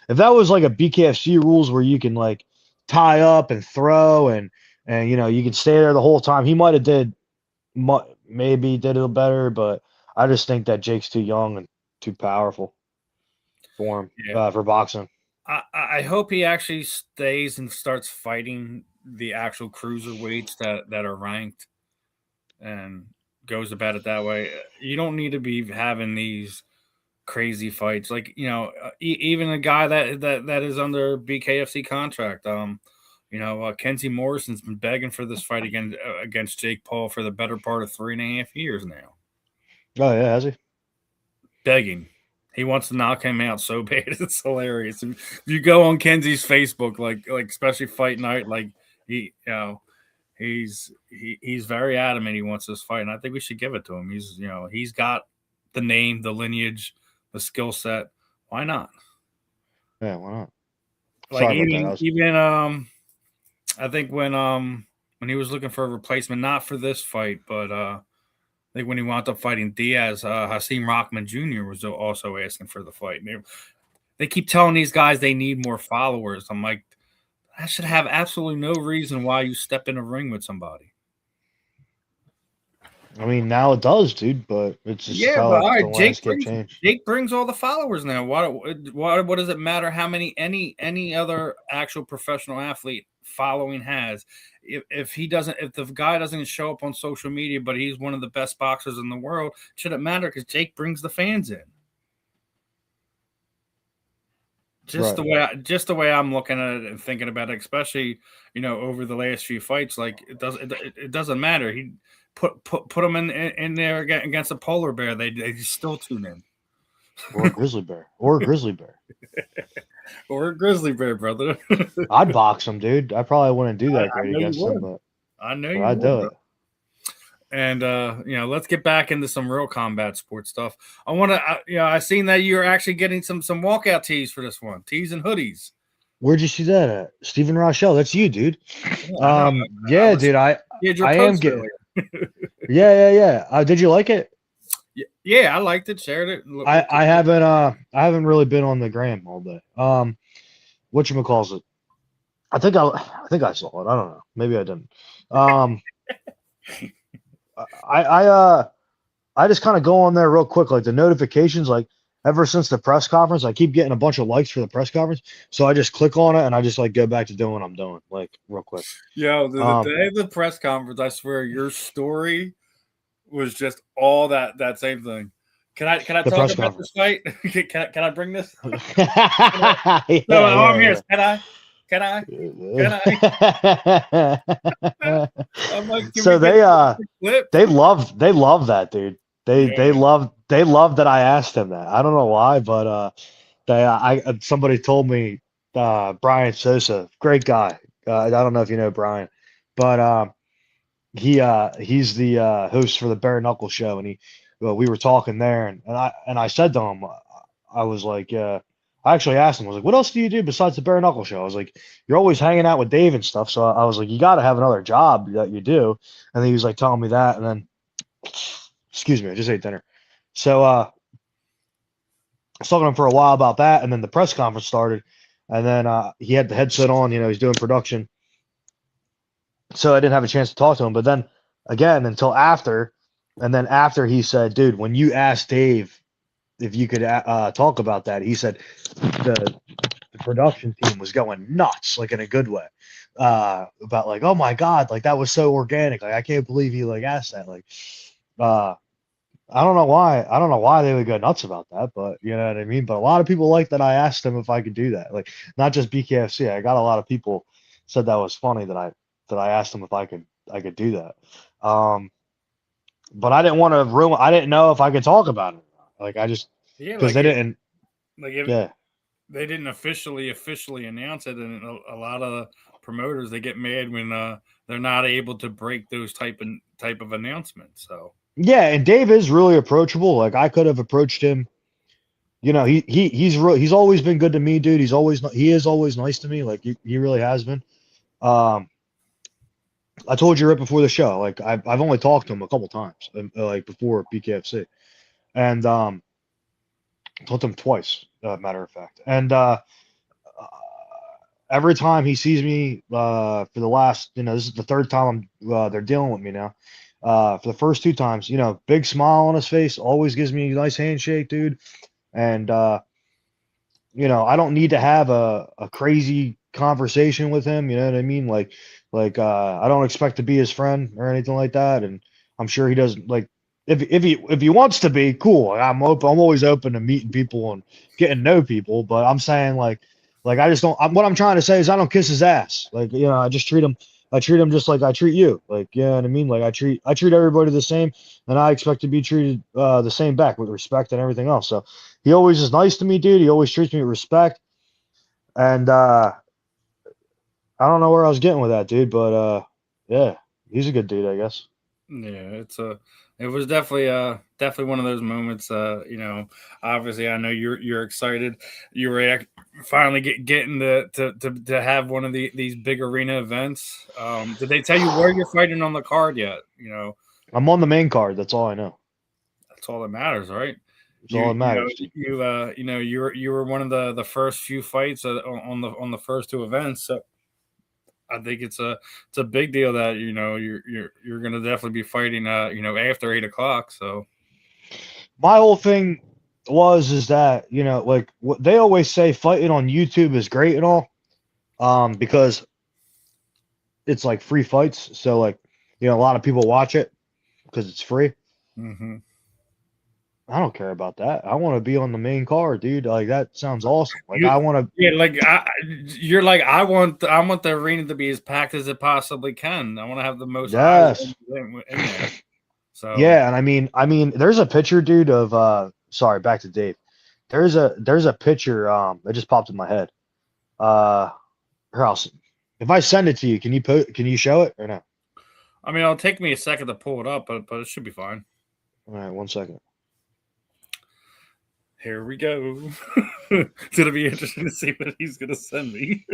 if that was like a BKFC rules where you can like tie up and throw and you can stay there the whole time, he might have maybe did it better, but I just think that Jake's too young and too powerful for him Yeah. for boxing. I hope he actually stays and starts fighting the actual cruiserweights that are ranked and goes about it that way. You don't need to be having these crazy fights. Like even a guy that is under BKFC contract. Kenzie Morrison's been begging for this fight against Jake Paul for the better part of 3.5 years now. Oh yeah, has he? Begging. He wants to knock him out so bad. It's hilarious. If you go on Kenzie's Facebook, like especially fight night, like he's very adamant he wants this fight, and I think we should give it to him. He's got the name, the lineage, the skill set. Why not? Yeah, why not? Like Sorry about that. even I think when he was looking for a replacement, not for this fight, but I think when he wound up fighting Diaz, Hasim Rahman Jr. was also asking for the fight. And they keep telling these guys they need more followers. I'm like, that should have absolutely no reason why you step in a ring with somebody. I mean, now it does, dude, but it's just Yeah, how but all the right, landscape changed. Jake brings all the followers now. What does it matter how many any other actual professional athlete following has? If the guy doesn't show up on social media, but he's one of the best boxers in the world, shouldn't matter because Jake brings the fans in. Just Right. the way I'm looking at it and thinking about it, especially over the last few fights, like it doesn't matter. He put them in there against a polar bear, they still tune in. Or a grizzly bear. Or a grizzly bear. Or a grizzly bear, brother. I'd box him, dude. I probably wouldn't do I that great know you against him, would. but I know but you I'd would, do bro. it. And let's get back into some real combat sports stuff. I want to, I seen that you're actually getting some walkout tees for this one, tees and hoodies. Where'd you see that at? Stephen Rochelle. That's you, dude. Yeah, I know. I Yeah, was dude. I did your I am post getting. earlier. Yeah. Did you like it? Yeah, I liked it, shared it. I haven't really been on the gram all day. Whatchamacalls it? I think I saw it. I don't know. Maybe I didn't. Um, I just kind of go on there real quick, like the notifications, like ever since the press conference, I keep getting a bunch of likes for the press conference. So I just click on it and I just like go back to doing what I'm doing, like real quick. Yo, the Um, day of the press conference, I swear your story was just all that same thing. Can I the talk press about this conference. fight? Can I bring this? Yeah, No, I'm yeah, here. Can I? Can I? Can I? yeah. I'm like, can we So get the clip? they love that, dude. They Yeah. they love that I asked him that. I don't know why, but somebody told me Brian Sosa, great guy. I don't know if you know Brian, but he's the host for the Bare Knuckle Show, and we were talking there, and I said to him, I was like, I actually asked him, I was like, what else do you do besides the Bare Knuckle Show? I was like, you're always hanging out with Dave and stuff, so I was like, you got to have another job that you do, and then he was like telling me that, and then excuse me, I just ate dinner, so I was talking to him for a while about that, and then the press conference started, and then he had the headset on, he's doing production, so I didn't have a chance to talk to him. But then again, until after, and then after he said, "Dude, when you asked Dave if you could talk about that," he said the production team was going nuts, like in a good way, about like, "Oh my god, like that was so organic. Like I can't believe he like asked that." Like, uh, I don't know why. I don't know why they would go nuts about that, but you know what I mean. But a lot of people like that I asked them if I could do that. Like, not just BKFC. I got a lot of people said that was funny that I asked them if I could do that. Um, but I didn't want to ruin. I didn't know if I could talk about it. Like I just Yeah, because they didn't. if Yeah, they didn't officially announce it, and a lot of promoters they get mad when they're not able to break those type of announcement. So yeah, and Dave is really approachable. Like I could have approached him. You know, he's always been good to me, dude. He is always nice to me. Like he really has been. Um, I told you right before the show. Like I've only talked to him a couple times, like before BKFC, and talked to him twice, matter of fact. And every time he sees me, for the last, this is the third time they're dealing with me now. For the first two times, big smile on his face, always gives me a nice handshake, dude. And I don't need to have a crazy conversation with him. You know what I mean? Like I don't expect to be his friend or anything like that. And I'm sure he doesn't like if he wants to be cool. I'm open. I'm always open to meeting people and getting to know people. But I'm saying like I just don't. What I'm trying to say is I don't kiss his ass. Like I just treat him. I treat him just like I treat you. Like you know what I mean? Like I treat everybody the same, and I expect to be treated the same back with respect and everything else. So he always is nice to me, dude. He always treats me with respect. And I don't know where I was getting with that, dude, but yeah, he's a good dude, I guess. yeah, it was definitely one of those moments. Obviously I know you're excited. You were finally getting to have one of these big arena events. Did they tell you where you're fighting on the card yet? I'm on the main card. That's all I know. That's all that matters, right? That's all that matters. You were one of the first few fights on the first two events. So I think it's a big deal that you're going to definitely be fighting after 8 o'clock. So My whole thing is that like what they always say, fighting on YouTube is great and all, because it's like free fights. So like a lot of people watch it because it's free. mm-hmm. I don't care about that. I want to be on the main card, dude. Like that sounds awesome. Like I want to. Yeah, like you're like I want the arena to be as packed as it possibly can. I want to have the most eyes Yes. in there. So Yeah, and I mean, there's a picture, dude, of sorry, back to Dave. There's a picture that just popped in my head. Here, if I send it to you, can you show it or no? I mean, it'll take me a second to pull it up, but it should be fine. All right, 1 second. Here we go. It's gonna be interesting to see what he's gonna send me.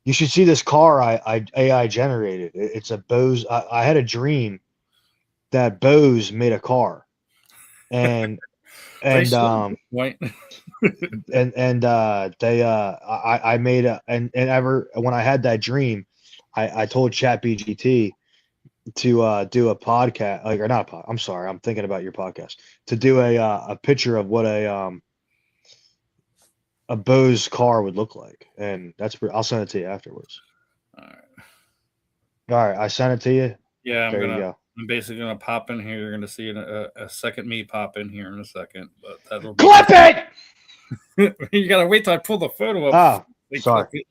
You should see this car I AI generated. It's a Bose. I had a dream that Bose made a car, and Right. they I made and ever when I had that dream, I told ChatGPT to do a podcast, like, or not a pod. I'm sorry, I'm thinking about your podcast, to do a picture of what a Bose car would look like, and I'll send it to you afterwards. All right. All right, I sent it to you. Yeah, there you go. I'm basically gonna pop in here. You're gonna see a second me pop in here in a second, but that'll be clip it. You gotta wait till I pull the photo up. Oh, sorry.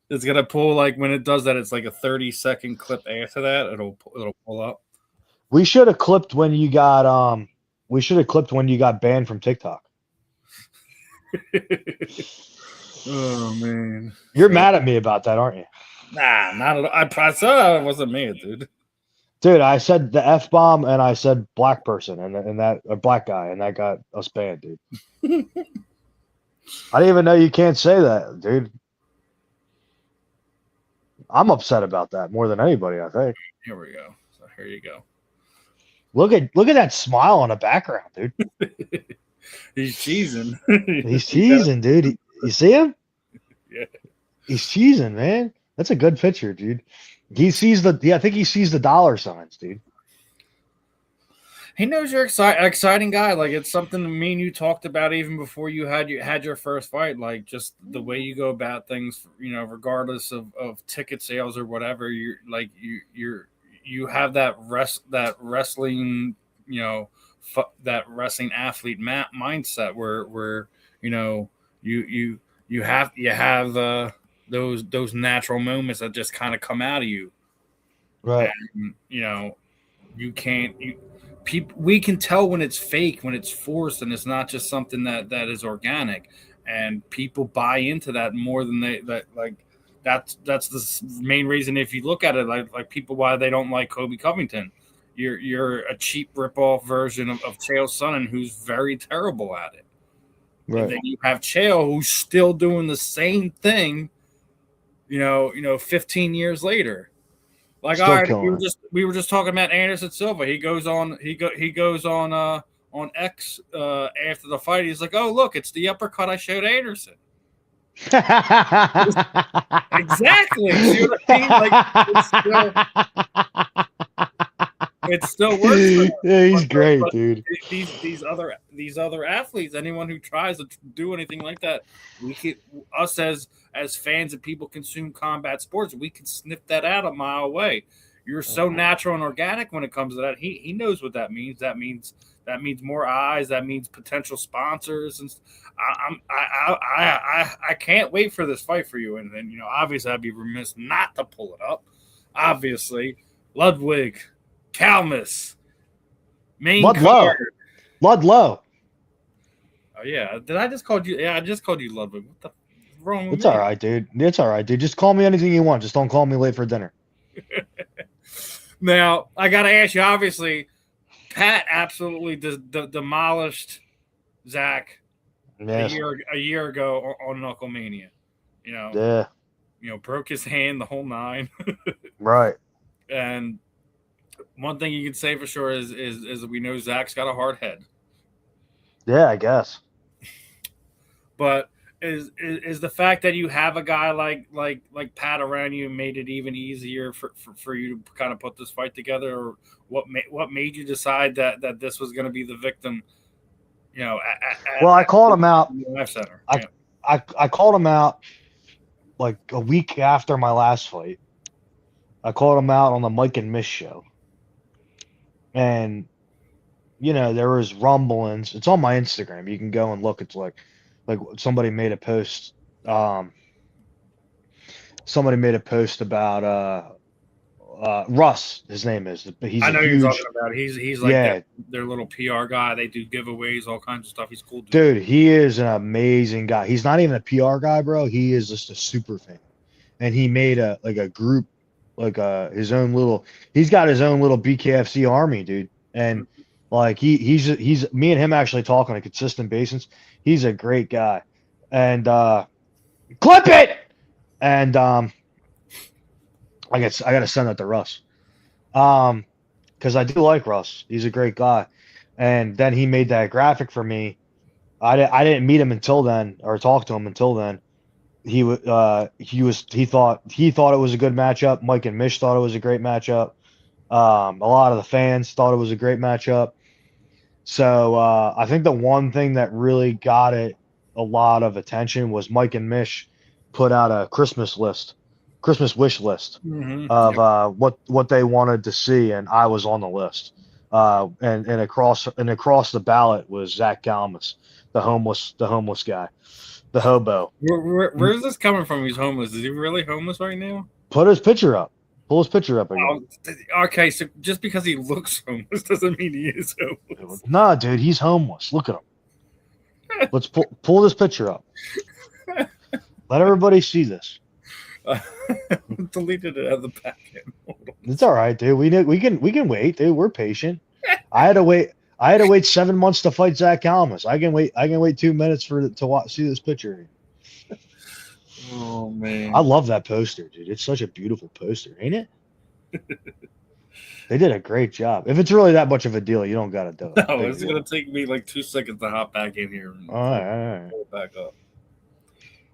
It's gonna pull, like when it does that. It's like a 30-second clip after that. It'll pull up. We should have clipped when you got We should have clipped when you got banned from TikTok. Oh man, you're mad at me about that, aren't you? Nah, not at all. I said it wasn't me, dude. Dude, I said the F-bomb and I said black person and that a black guy, and that got us banned, dude. I didn't even know you can't say that, dude. I'm upset about that more than anybody, I think. Here we go. So here you go. Look at that smile on the background, dude. He's cheesing. He's cheesing, dude. You see him? Yeah. He's cheesing, man. That's a good picture, dude. I think he sees the dollar signs, dude. He knows you're exciting guy. Like, it's something me and you talked about even before you had your first fight. Like, just the way you go about things, regardless of ticket sales or whatever. You have that wrestling, that wrestling athlete mindset where you have those natural moments that just kind of come out of you. Right. And, we can tell when it's fake, when it's forced, and it's not just something that is organic, and people buy into that more than That's the main reason. If you look at it, like people why they don't like Kobe Covington, you're a cheap ripoff version of Chael Sonnen, who's very terrible at it. And Right. then you have Chael, who's still doing the same thing. 15 years later. Like, all Still right, killing it. we were just talking about Anderson Silva. He goes on X after the fight. He's like, "Oh, look, it's the uppercut I showed Anderson." Exactly. See what I mean? Like, it still works for them. Yeah, he's great, But dude. these other athletes, anyone who tries to do anything like that, we could us as fans and people consume combat sports, we can sniff that out a mile away. You're so natural and organic when it comes to that. He knows what that means. That means more eyes. That means potential sponsors. And I can't wait for this fight for you. And then obviously I'd be remiss not to pull it up. Obviously, Ludwig, Calmus, main Ludlow. card. Ludlow. Oh yeah, did I just call you? Yeah, I just called you Ludwig. What the wrong with It's me? all right, dude. It's all right, dude. Just call me anything you want. Just don't call me late for dinner. Now I got to ask you. Obviously, Pat absolutely demolished Zach Yes. a year ago on Knucklemania. Yeah. Broke his hand, the whole nine. Right. And one thing you can say for sure is we know Zach's got a hard head. Yeah, I guess. But is the fact that you have a guy like Pat around you made it even easier for you to kind of put this fight together, or what made you decide that this was going to be the victim? Well, I called him out. Life Center. I called him out like a week after my last fight. I called him out on the Mike and Mish show, and there was rumblings. It's on my Instagram. You can go and look. It's like somebody made a post. Somebody made a post about Russ. His name is. He's I know a you're huge. talking about. He's like their little PR guy. They do giveaways, all kinds of stuff. He's cool, dude. He is an amazing guy. He's not even a PR guy, bro. He is just a super fan, and he made a group, his own little. He's got his own little BKFC army, dude, and like he's me and him actually talk on a consistent basis. He's a great guy, and clip it, and I gotta send that to Russ, because I do like Russ. He's a great guy, and then he made that graphic for me. I didn't meet him until then or talk to him until then. He thought it was a good matchup. Mike and Mish thought it was a great matchup. A lot of the fans thought it was a great matchup. So I think the one thing that really got it a lot of attention was Mike and Mish put out a Christmas wish list of what they wanted to see, and I was on the list. And across the ballot was Zach Calmus, the homeless guy, the hobo. Where's this coming from? He's homeless. Is he really homeless right now? Put his picture up. Pull his picture up again. Okay, so just because he looks homeless doesn't mean he is homeless. Nah, dude, he's homeless. Look at him. Let's pull this picture up. Let everybody see this. Deleted it out of the back end. It's all right, dude. We can wait, dude. We're patient. I had to wait 7 months to fight Zach Calmus. I can wait 2 minutes see this picture. Oh man, I love that poster, dude. It's such a beautiful poster, ain't it? They did a great job. If it's really that much of a deal, you don't gotta do it. No, it's gonna take me like 2 seconds to hop back in here and all right. pull it back up.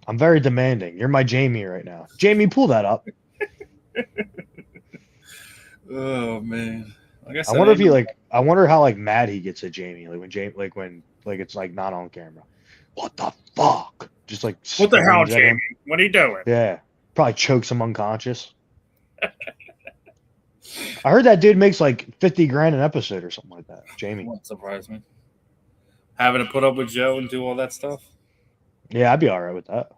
I'm very demanding. You're my Jamie right now. Jamie, pull that up. Oh man, I wonder if I wonder how mad he gets at Jamie, when it's not on camera. What the fuck? Just what the hell, Jamie? What are you doing? Yeah, probably chokes him unconscious. I heard that dude makes $50,000 an episode or something like that. Jamie, won't surprise me. Having to put up with Joe and do all that stuff. Yeah, I'd be all right with that.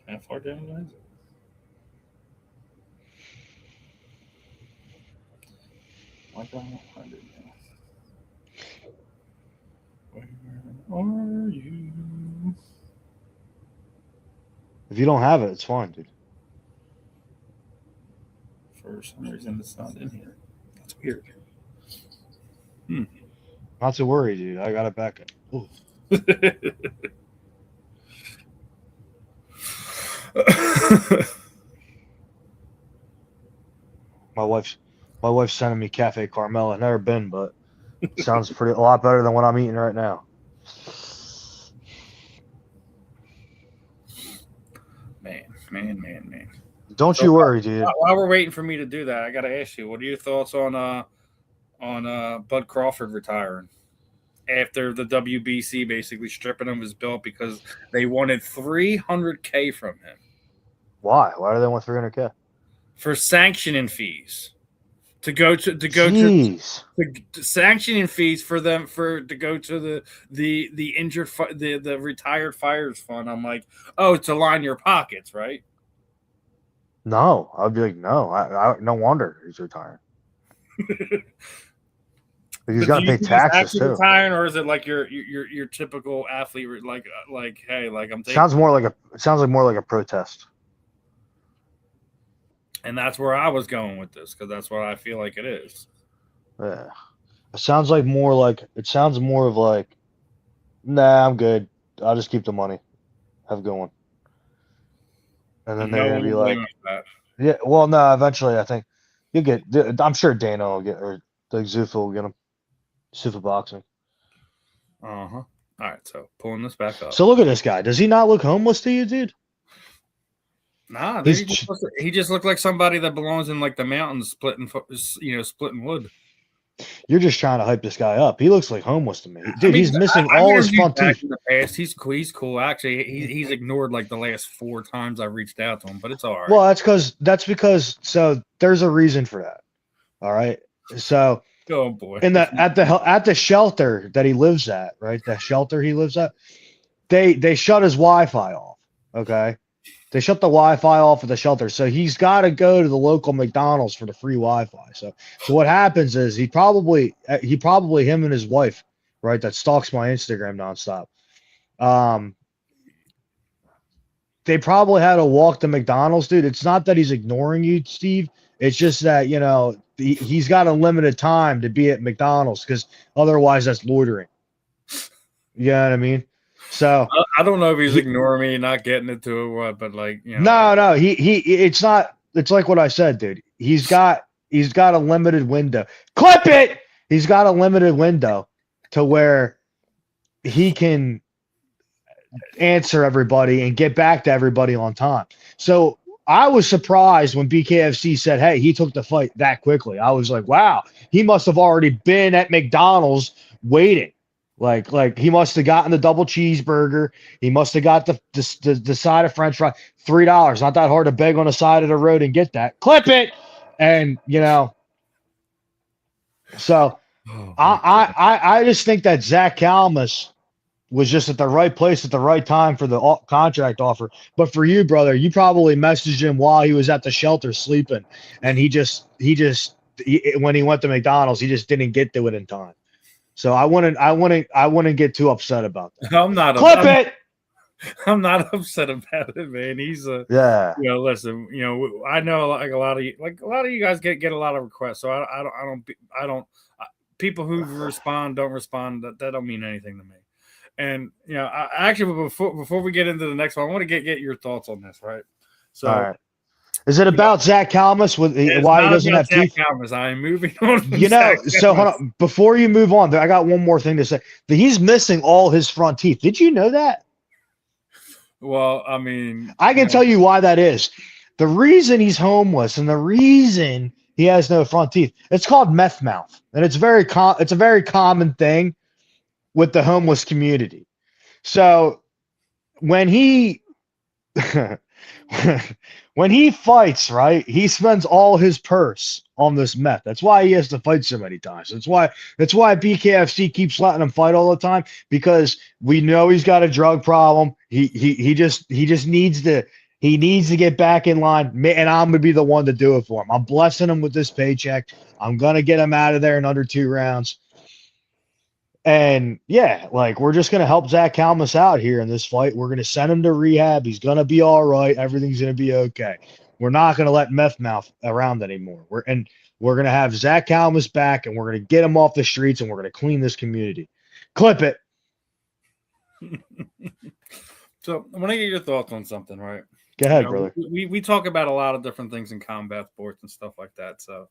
How far down is it? Like 100 now. are you? If you don't have it, it's fine, dude. For some reason, it's not in here. That's weird. Hmm. Not to worry, dude. I got it back. Ooh. My wife's sending me Cafe Carmel. I've never been, but it sounds a lot better than what I'm eating right now. Man. Don't you worry, dude. While we're waiting for me to do that, I got to ask you, what are your thoughts on Bud Crawford retiring after the WBC basically stripping him his belt because they wanted $300K from him? Why? Why do they want 300K? For sanctioning fees. To go to sanctioning fees for them to go to the injured the retired fighters fund. I'm like, oh, to line your pockets, right? No, I'd be like, no. I no wonder he's retiring. He's got to pay taxes too. Retiring, or is it like your typical athlete, like hey, like I'm taking? Sounds more like a protest. And that's where I was going with this because that's what I feel like it is. Yeah, it sounds more of like, nah, I'm good. I'll just keep the money. Have a good one. And then they're gonna be like, yeah. Well, no. Eventually, I think you'll get. I'm sure Dana will get, or the Zuffa will get him. Zuffa Boxing. All right, so pulling this back up. So look at this guy. Does he not look homeless to you, dude? Nah, he just looked like somebody that belongs in like the mountains, splitting wood. You're just trying to hype this guy up. He looks like homeless to me, dude. He's missing all his front teeth. In the past, he's cool. Actually, he's ignored like the last 4 times I reached out to him, but it's all right. Well, that's because so there's a reason for that. All right, so oh boy, at the shelter that he lives at, right? The shelter he lives at, they shut his Wi-Fi off. Okay. They shut the Wi-Fi off at the shelter, so he's got to go to the local McDonald's for the free Wi-Fi. So what happens is he probably him and his wife, right, that stalks my Instagram nonstop. They probably had to walk to McDonald's, dude. It's not that he's ignoring you, Steve. It's just that he's got a limited time to be at McDonald's because otherwise that's loitering. You know what I mean? So I don't know if he's ignoring me, not getting it to or what, but like No, it's not. It's like what I said, dude. He's got a limited window. Clip it. He's got a limited window to where he can answer everybody and get back to everybody on time. So I was surprised when BKFC said, "Hey, he took the fight that quickly." I was like, "Wow, he must have already been at McDonald's waiting." Like he must have gotten the double cheeseburger. He must have got the side of French fry. $3. Not that hard to beg on the side of the road and get that. Clip it. And so I just think that Zach Calmus was just at the right place at the right time for the contract offer. But for you, brother, you probably messaged him while he was at the shelter sleeping, and he when he went to McDonald's, he just didn't get to it in time. So I wouldn't get too upset about that. I'm not. Clip it. I'm not upset about it, man. He's yeah. Listen. I know like a lot of you guys get a lot of requests. So I don't. People who respond don't respond. That don't mean anything to me. And actually, before we get into the next one, I want to get your thoughts on this, right? So. All right. Is it about Zach Calmus why he doesn't have teeth? Calmus. I am moving on. So hold on. Before you move on, I got one more thing to say. He's missing all his front teeth. Did you know that? Well, I mean, I can tell you why that is. The reason he's homeless and the reason he has no front teeth, it's called meth mouth, and it's a very common thing with the homeless community. So when he when he fights, right, he spends all his purse on this meth. That's why he has to fight so many times. That's why BKFC keeps letting him fight all the time, because we know he's got a drug problem. He just needs to get back in line, and I'm gonna be the one to do it for him. I'm blessing him with this paycheck. I'm gonna get him out of there in under 2 rounds. And yeah, like we're just gonna help Zach Calmus out here in this fight. We're gonna send him to rehab. He's gonna be all right. Everything's gonna be okay. We're not gonna let meth mouth around anymore. We're gonna have Zach Calmus back, and we're gonna get him off the streets, and we're gonna clean this community. Clip it. So I want to get your thoughts on something, right? Go ahead, brother. We talk about a lot of different things in combat sports and stuff like that. So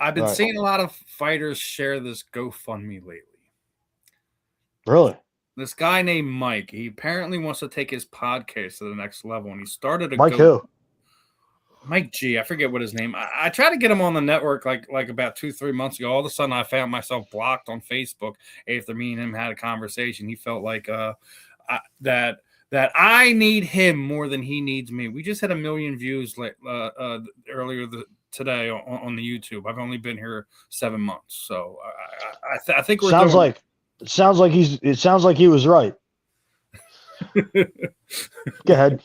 I've been Right. seeing a lot of fighters share this GoFundMe lately. Really? This guy named Mike, he apparently wants to take his podcast to the next level, and he started a Mike who? Mike G. I forget what his name. I tried to get him on the network like about 2-3 months ago. All of a sudden, I found myself blocked on Facebook after me and him had a conversation. He felt like that I need him more than he needs me. We just had 1 million views earlier today on the YouTube. I've only been here 7 months, so I think we're sounds like he was right. Go ahead.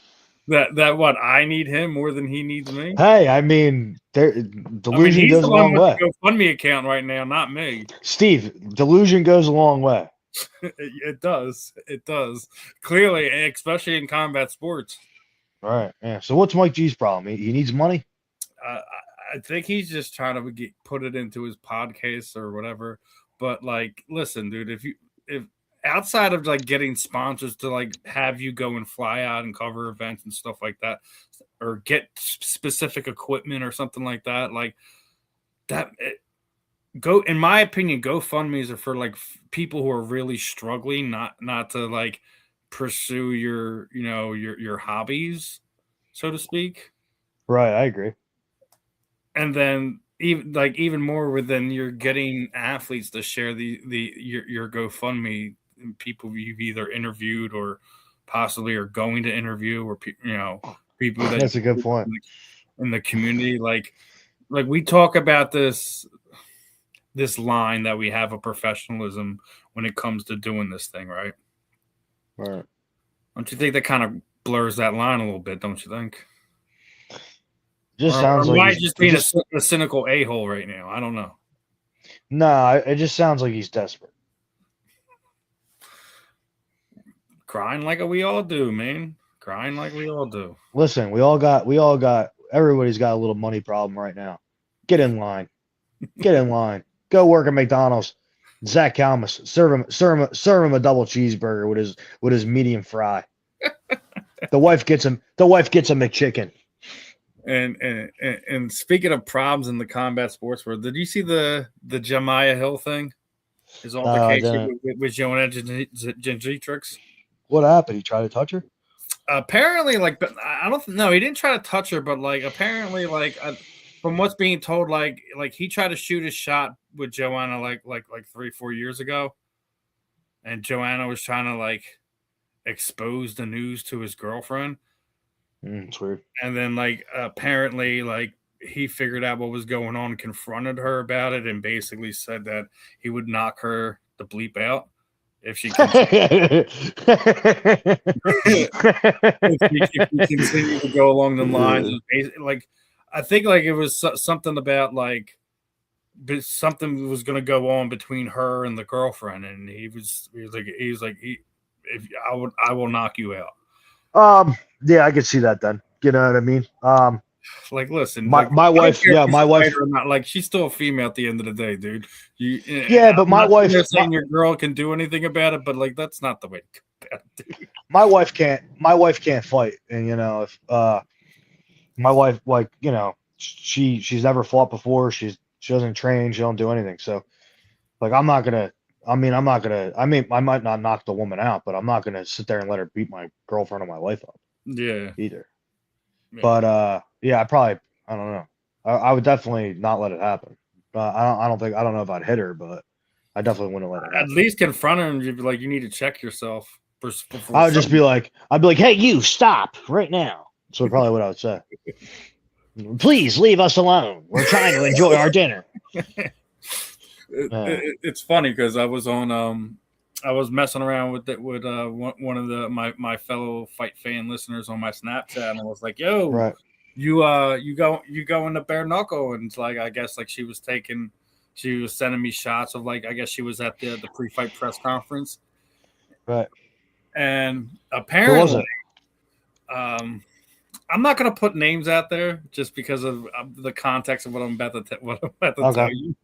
That what I need him more than he needs me. Hey, I mean, delusion goes a long way. GoFundMe account right now, not me. Steve, delusion goes a long way. It does. It does. Clearly, especially in combat sports. All right. Yeah. So what's Mike G's problem? He needs money. I think he's just trying to put it into his podcast or whatever. But like, listen, dude, if outside of like getting sponsors to like have you go and fly out and cover events and stuff like that, or get specific equipment or something like that, like that. In my opinion, GoFundMe's are for like people who are really struggling, not to like pursue your hobbies, so to speak. Right, I agree. And then even more within you're getting athletes to share your GoFundMe, people you've either interviewed or possibly are going to interview, or people that that's a good point in the community. Like we talk about this line that we have of professionalism when it comes to doing this thing, right? Right. Don't you think that kind of blurs that line a little bit? Don't you think? Just sounds like might just being a cynical a-hole right now. I don't know. No, it just sounds like he's desperate. Crying like we all do, man. Crying like we all do. Listen, everybody's got a little money problem right now. Get in line. Get in line. Go work at McDonald's. Zach Calmus, serve him a double cheeseburger with his medium fry. The wife gets him a McChicken. And speaking of problems in the combat sports world, did you see the Jemiah Hill thing? His altercation with Joanna Gentrix? What happened? He tried to touch her? Apparently, like, I don't know. He didn't try to touch her, but like, apparently, like, from what's being told, like he tried to shoot his shot with Joanna like 3-4 years ago, and Joanna was trying to like expose the news to his girlfriend. It's weird. And then like apparently like he figured out what was going on, confronted her about it, and basically said that he would knock her the bleep out if she continued to go along the lines. Like I think like it was something about like something was going to go on between her and the girlfriend, and he was like I will knock you out. Yeah, I could see that then. You know what I mean? Like, listen, my wife, my wife, not like she's still a female at the end of the day, dude. But my wife, saying your girl can do anything about it, but like that's not the way to go about it, dude. My wife can't fight, and if my wife, like she's never fought before. She doesn't train. She don't do anything. So, like, I might not knock the woman out, but I'm not gonna sit there and let her beat my girlfriend or my wife up. Yeah. Either. Yeah. But I don't know. I would definitely not let it happen. I don't know if I'd hit her, but I definitely wouldn't let it happen. At least confront her and you'd be like, you need to check yourself. I would just be like, hey, you stop right now. That's probably what I would say. Please leave us alone. We're trying to enjoy our dinner. It's funny because I was on I was messing around with one of my fellow fight fan listeners on my Snapchat, and I was like, "Yo, right. you go into bare knuckle," and it's like I guess like she was taking she was sending me shots of like I guess she was at the pre-fight press conference, Right. and Who was apparently, it? I'm not gonna put names out there just because of the context of what I'm about to Okay. tell you.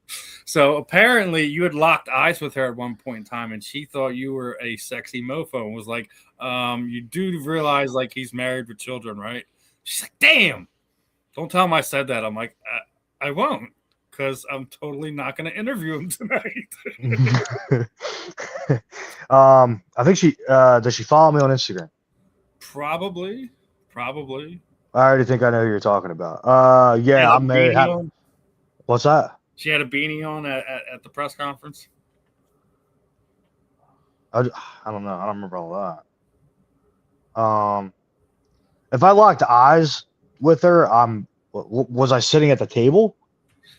So apparently, you had locked eyes with her at one point in time, and she thought you were a sexy mofo, and was like, "You do realize like he's married with children, right?" She's like, "Damn, don't tell him I said that." I'm like, "I won't." Because I'm totally not going to interview him tonight. I think she does she follow me on Instagram? Probably. I already think I know who you're talking about. Yeah, I'm married. What's that? She had a beanie on at the press conference. I don't know. I don't remember all that. If I locked eyes with her, was I sitting at the table?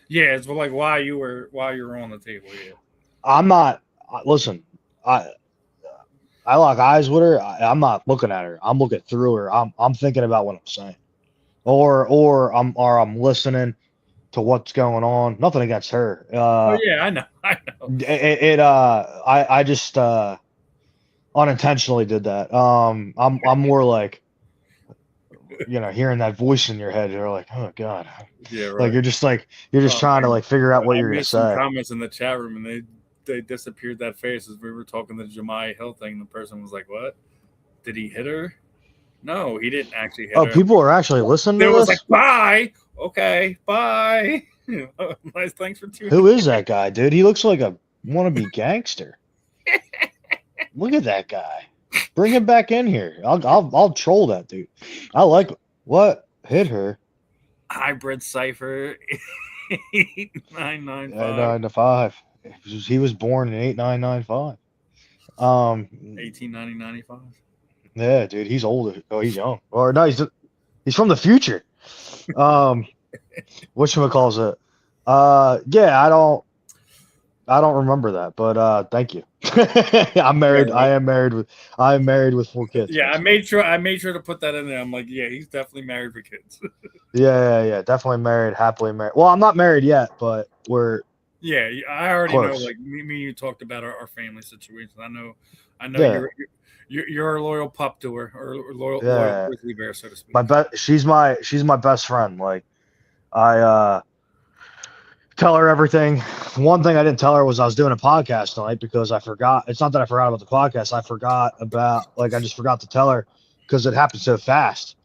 Yeah, it's like while you were on the table. Yeah. I'm not. Listen, I lock eyes with her. I'm not looking at her. I'm looking through her. I'm thinking about what I'm saying, or I'm listening to what's going on. Nothing against her. Oh yeah, I know. I just unintentionally did that. I'm more like, hearing that voice in your head. You're like, oh god. Yeah, right. Like you're just trying to like figure out what you're gonna say. Some comments in the chat room, and they disappeared that face as we were talking the Jemiah Hill thing. The person was like, "What? Did he hit her?" No, he didn't actually hit her. Oh, people are actually listening to this? It was like, bye. Okay, bye. Nice, thanks for tuning in. Who is that guy, dude? He looks like a wannabe gangster. Look at that guy. Bring him back in here. I'll troll that dude. I like what hit her. Hybrid Cipher 8995. 8995. He was born in 8995. 1895. Yeah, dude, he's older. Oh, he's young. Or no, he's from the future. Whatchamacallit? Yeah, I don't remember that, but thank you. I'm married. Yeah, right. I am married with 4 kids. Yeah, I made sure to put that in there. I'm like, yeah, he's definitely married with kids. Yeah, definitely married, happily married. Well, I'm not married yet, but we're. Yeah, I already close. know. Like me and you talked about our family situation. I know you're a loyal pup to her, or loyal grizzly bear, so to speak. She's my best friend. Like, I tell her everything. One thing I didn't tell her was I was doing a podcast tonight because I forgot. It's not that I forgot about the podcast. I forgot about I just forgot to tell her because it happened so fast.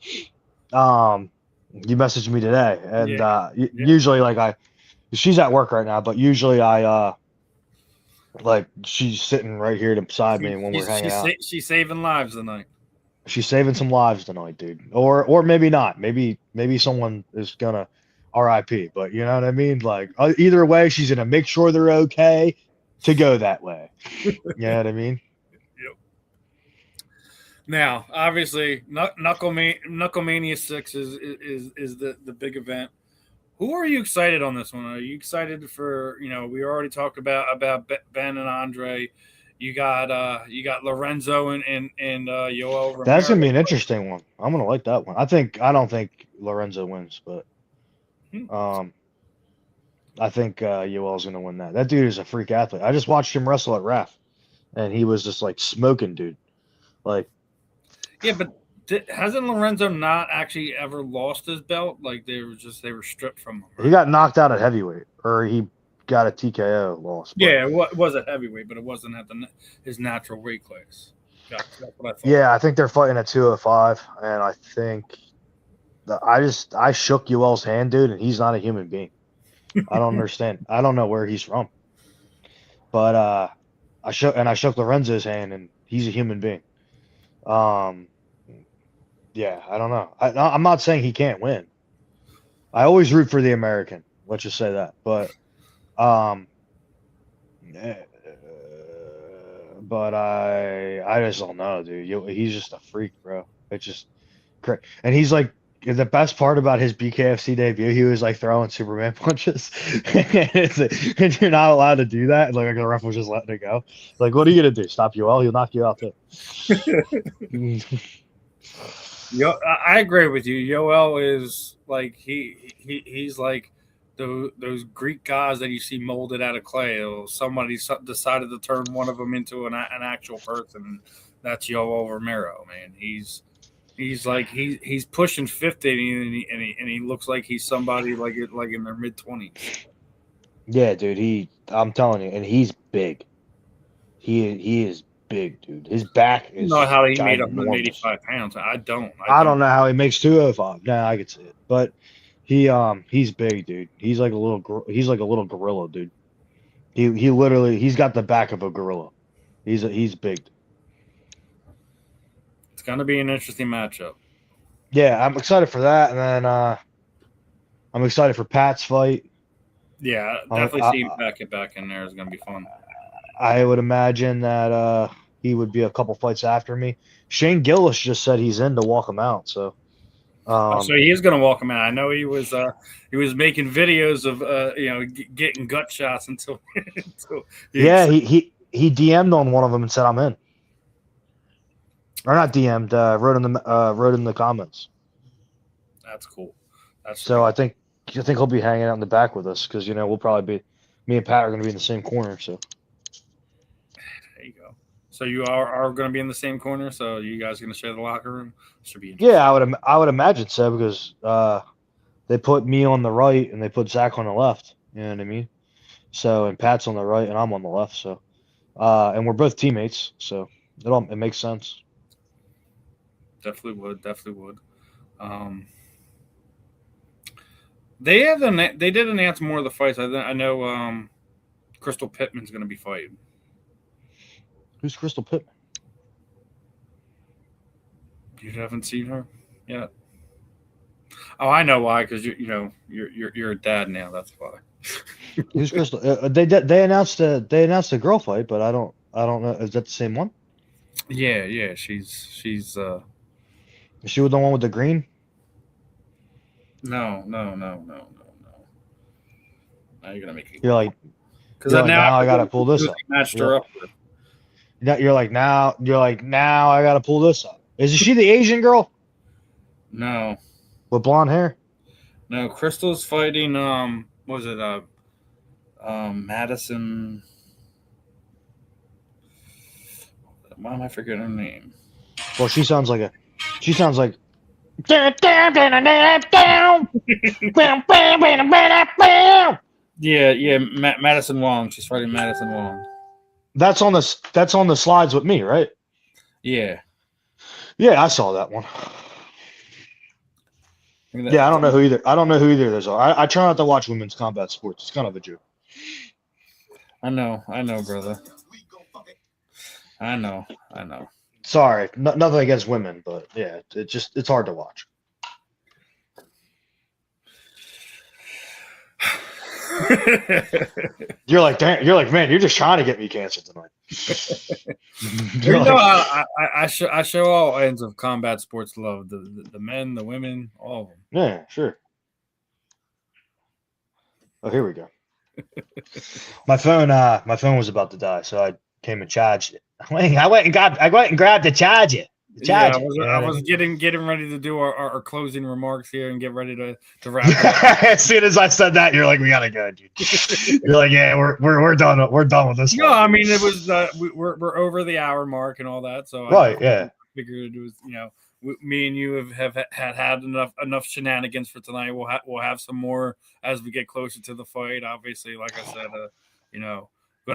You messaged me today, and usually she's at work right now, but usually she's sitting right here beside me when we're hanging out. She's saving lives tonight. She's saving some lives tonight, dude. Or maybe not. Maybe someone is gonna RIP, but you know what I mean? Like either way, she's gonna make sure they're okay to go that way. You know what I mean? Yep. Now, obviously, Knucklemania 6 is the big event. Who are you excited on this one? Are you excited for, we already talked about Ben and Andre. You got Lorenzo and Yoel Romero. That's gonna be an interesting one. I'm gonna like that one. I don't think Lorenzo wins, but I think Yoel's gonna win that. That dude is a freak athlete. I just watched him wrestle at RAF, and he was just like smoking, dude. Like, yeah, but hasn't Lorenzo not actually ever lost his belt? Like they were stripped from him. Right? He got knocked out at heavyweight, or he got a TKO loss. Yeah, it was at heavyweight, but it wasn't at his natural weight class. That's what I thought. Yeah, I think they're fighting at 205, and I think I shook Yoel's hand, dude, and he's not a human being. I don't understand. I don't know where he's from, but I shook Lorenzo's hand, and he's a human being. Yeah, I don't know. I'm not saying he can't win. I always root for the American. Let's just say that. But I just don't know, dude. He's just a freak, bro. It's just great. And he's like, the best part about his BKFC debut, he was like throwing Superman punches, and you're not allowed to do that. And like the ref was just letting it go. Like, what are you gonna do? Stop Yoel? He'll knock you out too. I agree with you. Yoel is like he's like those Greek gods that you see molded out of clay. Or somebody decided to turn one of them into an actual person. And that's Yoel Romero, man. He's pushing 50, and he looks like he's somebody like in their mid-20s. Yeah, dude. I'm telling you, and he's big. He is big, dude. His back is Know how he made ginormous. 185 pounds. I don't know how he makes 205. Nah, I can see it, but he's big, dude. He's like a little gorilla, dude. He literally he's got the back of a gorilla. He's big. It's gonna be an interesting matchup. Yeah, I'm excited for that, and then I'm excited for Pat's fight. Yeah, definitely seeing Pat get back in there is gonna be fun. I would imagine that he would be a couple fights after me. Shane Gillis just said he's in to walk him out, so. So he is going to walk him out. I know he was making videos of getting gut shots until. Yeah, he DM'd on one of them and said I'm in. Or not DM'd, wrote in the comments. That's cool. So I think he'll be hanging out in the back with us because we'll probably be me and Pat are going to be in the same corner. So there you go. So you are going to be in the same corner. So you guys are going to share the locker room. Should be interesting. Yeah, I would imagine so because they put me on the right and they put Zach on the left. You know what I mean? So and Pat's on the right and I'm on the left. So and we're both teammates. So it makes sense. Definitely would. They did announce more of the fights. I know Crystal Pittman's going to be fighting. Who's Crystal Pittman? You haven't seen her yet? Oh, I know why. Because you're a dad now. That's why. Who's Crystal? They announced a girl fight, but I don't know. Is that the same one? Yeah. She's. Is she the one with the green? No. Now you're gonna make it. You're like, because now I gotta pull this up. Matched her up with. You're like now I gotta pull this up. Is she the Asian girl? No. With blonde hair? No, Crystal's fighting. What was it? Madison. Why am I forgetting her name? Well, she sounds like. Yeah. Madison Wong. She's fighting Madison Wong. That's on the slides with me, right? Yeah. Yeah, I saw that one. Yeah, I don't know who either of those are. I try not to watch women's combat sports. It's kind of a joke. I know, brother. I know. Sorry, nothing against women, but yeah, it's hard to watch. You're like, man, you're just trying to get me canceled tonight. I show all ends of combat sports love. The men, the women, all of them. Yeah, sure. Oh, here we go. My phone was about to die, so I came and charged it. I went and grabbed the charger. I was getting ready to do our closing remarks here and get ready to wrap up. As soon as I said that, you're like, we gotta go, dude. You're like, yeah, we're done. We're done with this. No, I mean it was we're over the hour mark and all that. So right, I figured it was me and you have had enough shenanigans for tonight. We'll have some more as we get closer to the fight. Obviously, like I said,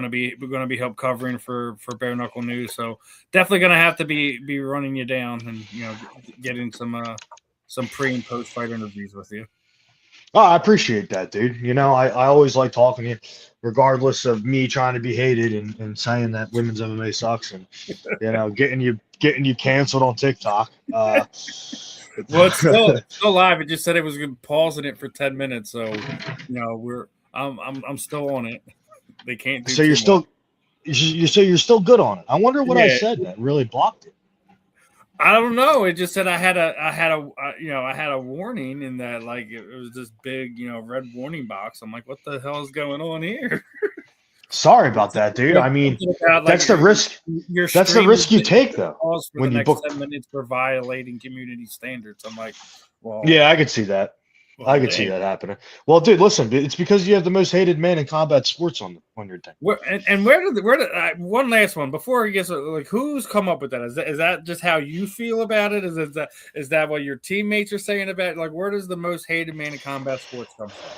we're gonna be help covering for Bare Knuckle News. So definitely gonna have to be running you down and getting some pre and post fight interviews with you. Oh, I appreciate that, dude. I always like talking to you, regardless of me trying to be hated and saying that women's MMA sucks and getting you canceled on TikTok. Well, it's still live. It just said it was pausing it for 10 minutes, so I'm still on it. They can't do. So you're still good on it. I wonder what I said that really blocked it. I don't know. It just said I had a warning in that, like, it was this big red warning box. I'm like, what the hell is going on here? Sorry about that, dude. I mean, that's the risk. That's the risk you take, though. When you book 10 minutes for violating community standards, I'm like, well, yeah, I could see that. I could see that happening. Well, dude, listen, it's because you have the most hated man in combat sports on your thing. One last one before he gets like, who's come up with that? Is that just how you feel about it? Is that what your teammates are saying about it? Like, where does the most hated man in combat sports come from?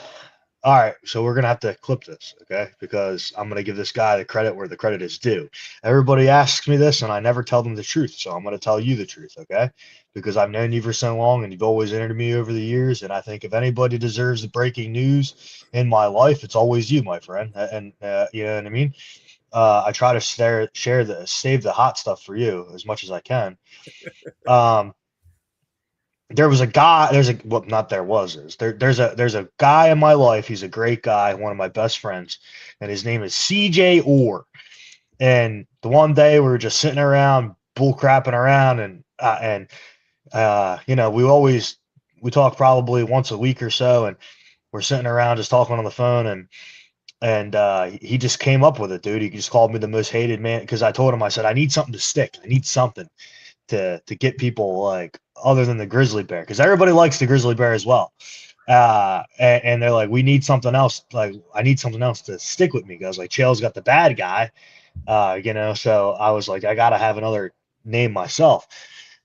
All right, so we're gonna have to clip this, okay? Because I'm gonna give this guy the credit where the credit is due. Everybody asks me this, and I never tell them the truth, so I'm gonna tell you the truth, okay? Because I've known you for so long, and you've always interviewed me over the years, and I think if anybody deserves the breaking news in my life, it's always you, my friend. And you know what I mean? I try to save the hot stuff for you as much as I can. There was a guy. There's a guy in my life. He's a great guy, one of my best friends, and his name is CJ Orr. And the one day we were just sitting around, bull crapping around, and you know, we talk probably once a week or so, and we're sitting around just talking on the phone, and he just came up with it, dude. He just called me the most hated man because I told him, I said, I need something to stick. I need something to get people like other than the grizzly bear, because everybody likes the grizzly bear as well. And they're like, we need something else. Like, I need something else to stick with me. Because like Chael's got the bad guy, you know. So I was like, I gotta have another name myself.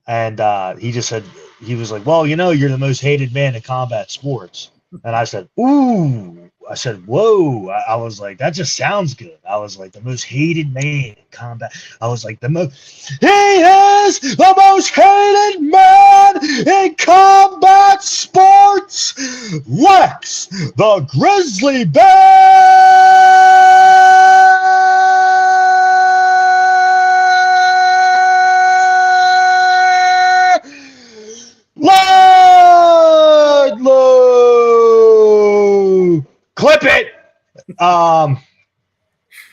And he just said, he was like, well, you know, you're the most hated man in combat sports. And I said, ooh. I said, whoa. I was like, that just sounds good. I was like, the most hated man in combat. I was like, he is the most hated man in combat sports. Lex, the grizzly bear. Ludlow. Clip it.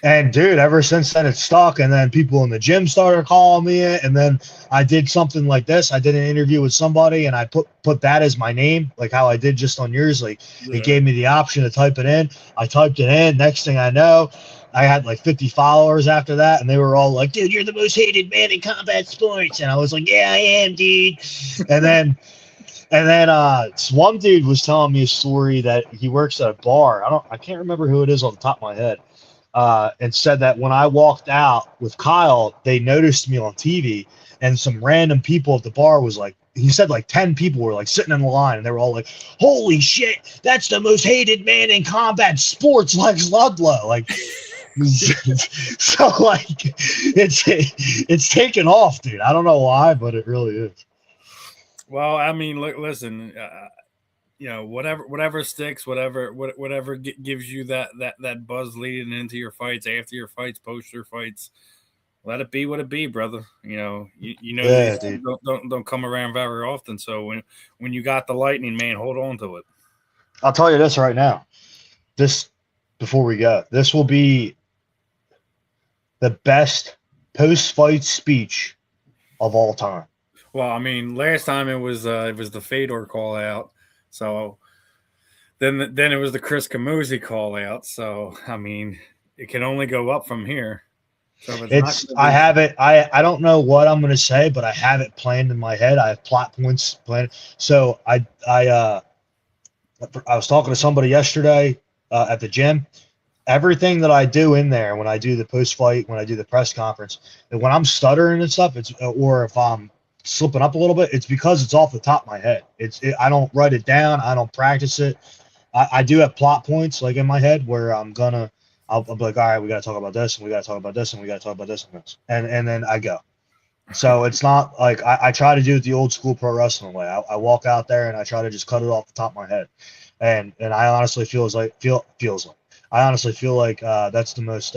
And dude, ever since then it's stuck. And then people in the gym started calling me it. And then I did something like this. I did an interview with somebody, and I put that as my name, like how I did just on yours. Like, It gave me the option to type it in. I typed it in. Next thing I know, I had like 50 followers after that, and they were all like, dude, you're the most hated man in combat sports. And I was like, yeah, I am, dude. And then one dude was telling me a story that he works at a bar. I can't remember who it is on the top of my head. And said that when I walked out with Kyle, they noticed me on TV, and some random people at the bar was like, he said like 10 people were like sitting in the line, and they were all like, holy shit, that's the most hated man in combat sports, Lex Ludlow. Like, so like, it's taken off, dude. I don't know why, but it really is. Well, I mean, listen, you know, whatever sticks, whatever gives you that buzz leading into your fights, after your fights, post your fights. Let it be what it be, brother. You know, Yeah, these don't come around very often. So when you got the lightning, man, hold on to it. I'll tell you this right now. Before we go, this will be the best post-fight speech of all time. Well, I mean, last time it was the Fedor call out. So then it was the Chris Camuzzi call out. So I mean, it can only go up from here. So I have it. I don't know what I'm gonna say, but I have it planned in my head. I have plot points planned. So I was talking to somebody yesterday at the gym. Everything that I do in there, when I do the post fight, when I do the press conference, and when I'm stuttering and stuff, or if I'm slipping up a little bit, it's because it's off the top of my head. I don't write it down. I don't practice it. I do have plot points like in my head where I'll be like, all right, we got to talk about this, and we got to talk about this, and we got to talk about this and this, and then I go. So it's not like I try to do it the old school pro wrestling way. I walk out there and I try to just cut it off the top of my head, and I honestly feels like I honestly feel like that's the most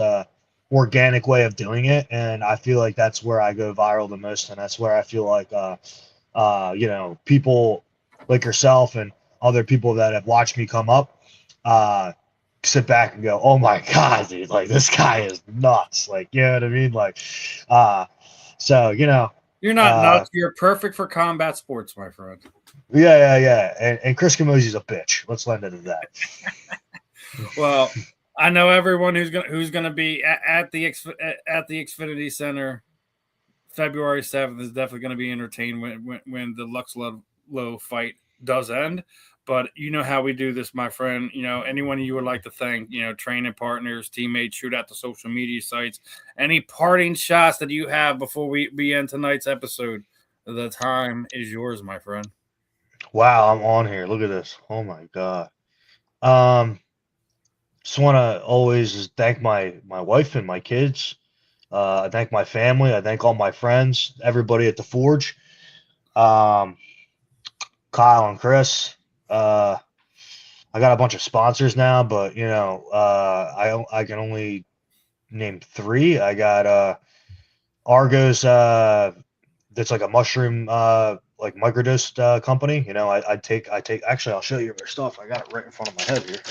organic way of doing it, and I feel like that's where I go viral the most, and that's where I feel like you know, people like yourself and other people that have watched me come up sit back and go, oh my god, dude, like this guy is nuts. Like, you know what I mean? Like so, you know, you're not nuts, you're perfect for combat sports, my friend. Yeah. And Chris Camuzzi's a bitch. Let's lend it to that. Well, I know everyone who's gonna be at the Xfinity Center February 7th is definitely going to be entertained when the Lex Ludlow fight does end. But you know how we do this, my friend. Anyone you would like to thank, training partners, teammates, shoot out the social media sites. Any parting shots that you have before we end tonight's episode? The time is yours, my friend. Wow, I'm on here. Look at this. Oh my God. Um, just want to always just thank my wife and my kids. I thank my family. I thank all my friends, everybody at the Forge. Um, Kyle and Chris. Uh, I got a bunch of sponsors now, but I can only name three. I got Argos. That's like a mushroom like microdose company. I take actually I'll show you their stuff. I got it right in front of my head here.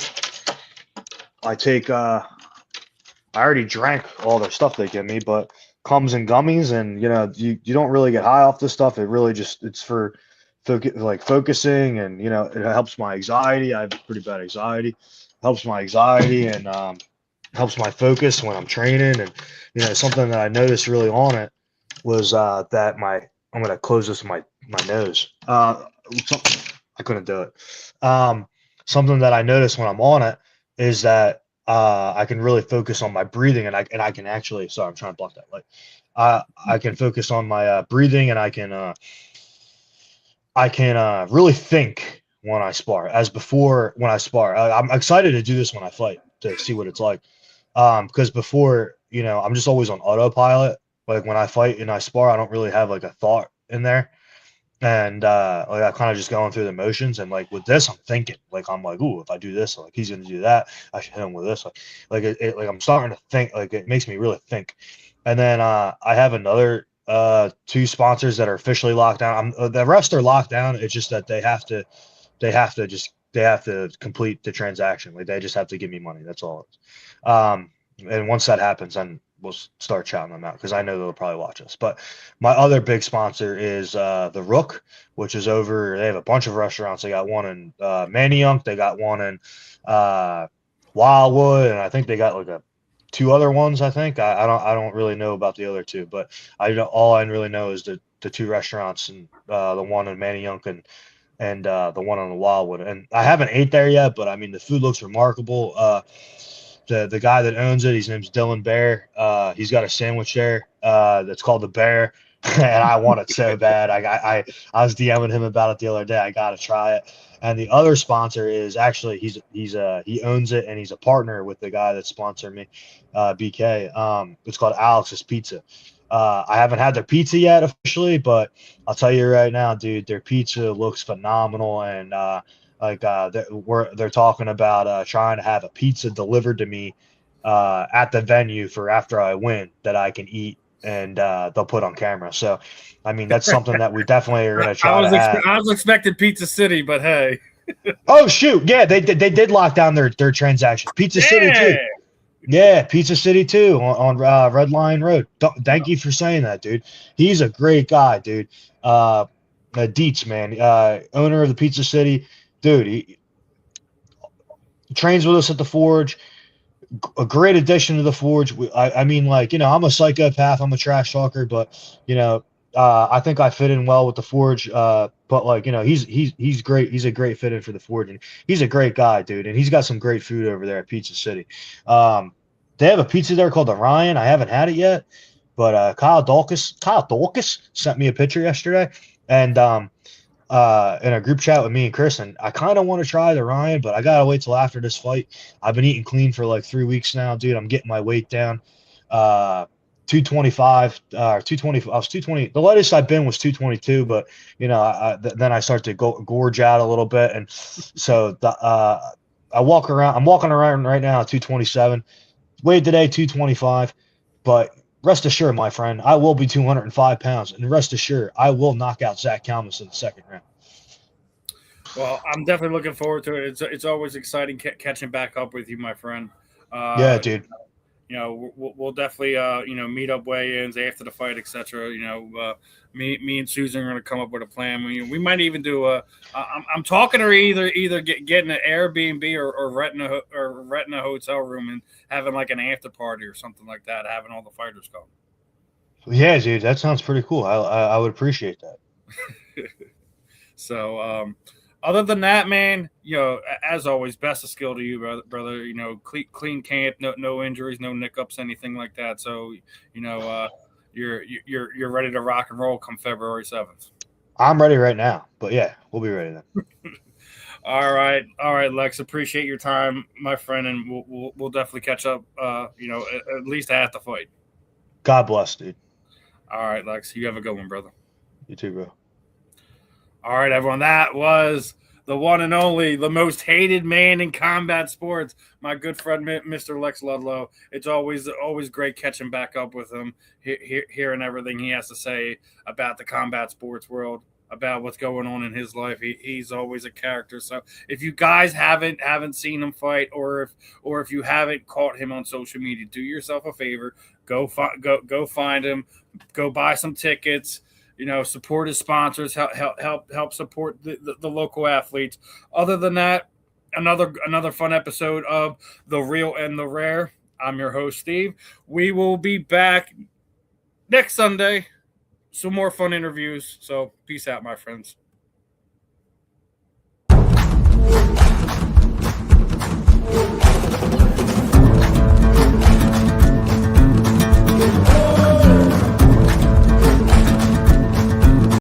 I take I already drank all their stuff they give me, but comes in gummies, and you don't really get high off this stuff. It really just it's for focusing, and it helps my anxiety. I have pretty bad anxiety. Helps my anxiety and helps my focus when I'm training. And something that I noticed really on it was that I'm gonna close this with my nose. I couldn't do it. Something that I noticed when I'm on it is that I can really focus on my breathing, and I can actually. Sorry, I'm trying to block that light. I can focus on my breathing, and I can really think when I spar, as before when I spar. I'm excited to do this when I fight to see what it's like. Because before, I'm just always on autopilot. Like when I fight and I spar, I don't really have like a thought in there. And like I'm kind of just going through the motions. And like with this, I'm thinking. Like I'm like, ooh, if I do this, like he's gonna do that, I should hit him with this. Like I'm starting to think. Like it makes me really think. And then I have another two sponsors that are officially locked down. The rest are locked down. It's just that they have to complete the transaction. Like they just have to give me money. That's all. And once that happens, then we'll start shouting them out because I know they'll probably watch us. But my other big sponsor is the Rook, which is over. They have a bunch of restaurants. They got one in Manayunk. They got one in Wildwood, and I think they got like two other ones. I think I don't really know about the other two, but all I really know is the two restaurants, and the one in Manayunk and the one on the Wildwood. And I haven't ate there yet, but I mean the food looks remarkable. The guy that owns it, his name's Dylan Bear. He's got a sandwich there that's called the Bear, and I want it so bad. I was DMing him about it the other day. I gotta try it. And the other sponsor is actually he owns it, and he's a partner with the guy that sponsored me, BK. It's called Alex's Pizza. I haven't had their pizza yet officially, but I'll tell you right now, dude, their pizza looks phenomenal, and they're talking about trying to have a pizza delivered to me at the venue for after I win that I can eat, and they'll put on camera. So, I mean, that's something that we definitely are going to try to add. I was expecting Pizza City, but hey. Oh shoot! Yeah, they did lock down their transaction. Pizza City too. Yeah, Pizza City too on Red Line Road. Thank you for saying that, dude. He's a great guy, dude. Dietz, man, owner of the Pizza City, dude. He trains with us at the Forge. A great addition to the Forge. I mean, like I'm a psychopath. I'm a trash talker, but I think I fit in well with the Forge. But like he's great. He's a great fit in for the Forge, and he's a great guy, dude. And he's got some great food over there at Pizza City. They have a pizza there called the Ryan. I haven't had it yet, but Kyle Dolkus sent me a picture yesterday, and in a group chat with me and Chris, and I kind of want to try the Ryan, but I gotta wait till after this fight. I've been eating clean for like 3 weeks now, dude. I'm getting my weight down. 225, 220. I was 220. The latest I've been was 222, but then I start to gorge out a little bit, and so I walk around. I'm walking around right now at 227. Weighed today 225, but rest assured, my friend, I will be 205 pounds, and rest assured, I will knock out Zach Calmus in the second round. Well, I'm definitely looking forward to it. It's always exciting catching back up with you, my friend. Yeah, dude. We'll definitely meet up weigh-ins after the fight, etc. Me and Susan are going to come up with a plan. We might even do I'm talking to her either getting an Airbnb or renting a hotel room and having like an after party or something like that, having all the fighters come. Yeah, dude, that sounds pretty cool. I would appreciate that. So, Other than that, man, as always, best of skill to you, brother. Clean camp, no injuries, no nickups, anything like that. So, you're ready to rock and roll come February 7th. I'm ready right now. But yeah, we'll be ready then. All right, Lex. Appreciate your time, my friend, and we'll definitely catch up. At least at the fight. God bless, dude. All right, Lex. You have a good one, brother. You too, bro. All right, everyone. That was the one and only, the most hated man in combat sports, my good friend, Mr. Lex Ludlow. It's always great catching back up with him, hearing everything he has to say about the combat sports world, about what's going on in his life. He's always a character. So if you guys haven't seen him fight, or if you haven't caught him on social media, do yourself a favor. Go find him. Go buy some tickets. Support his sponsors, help support the local athletes. Other than that, another fun episode of The Real and the Rare. I'm your host, Steve. We will be back next Sunday. Some more fun interviews. So peace out, my friends.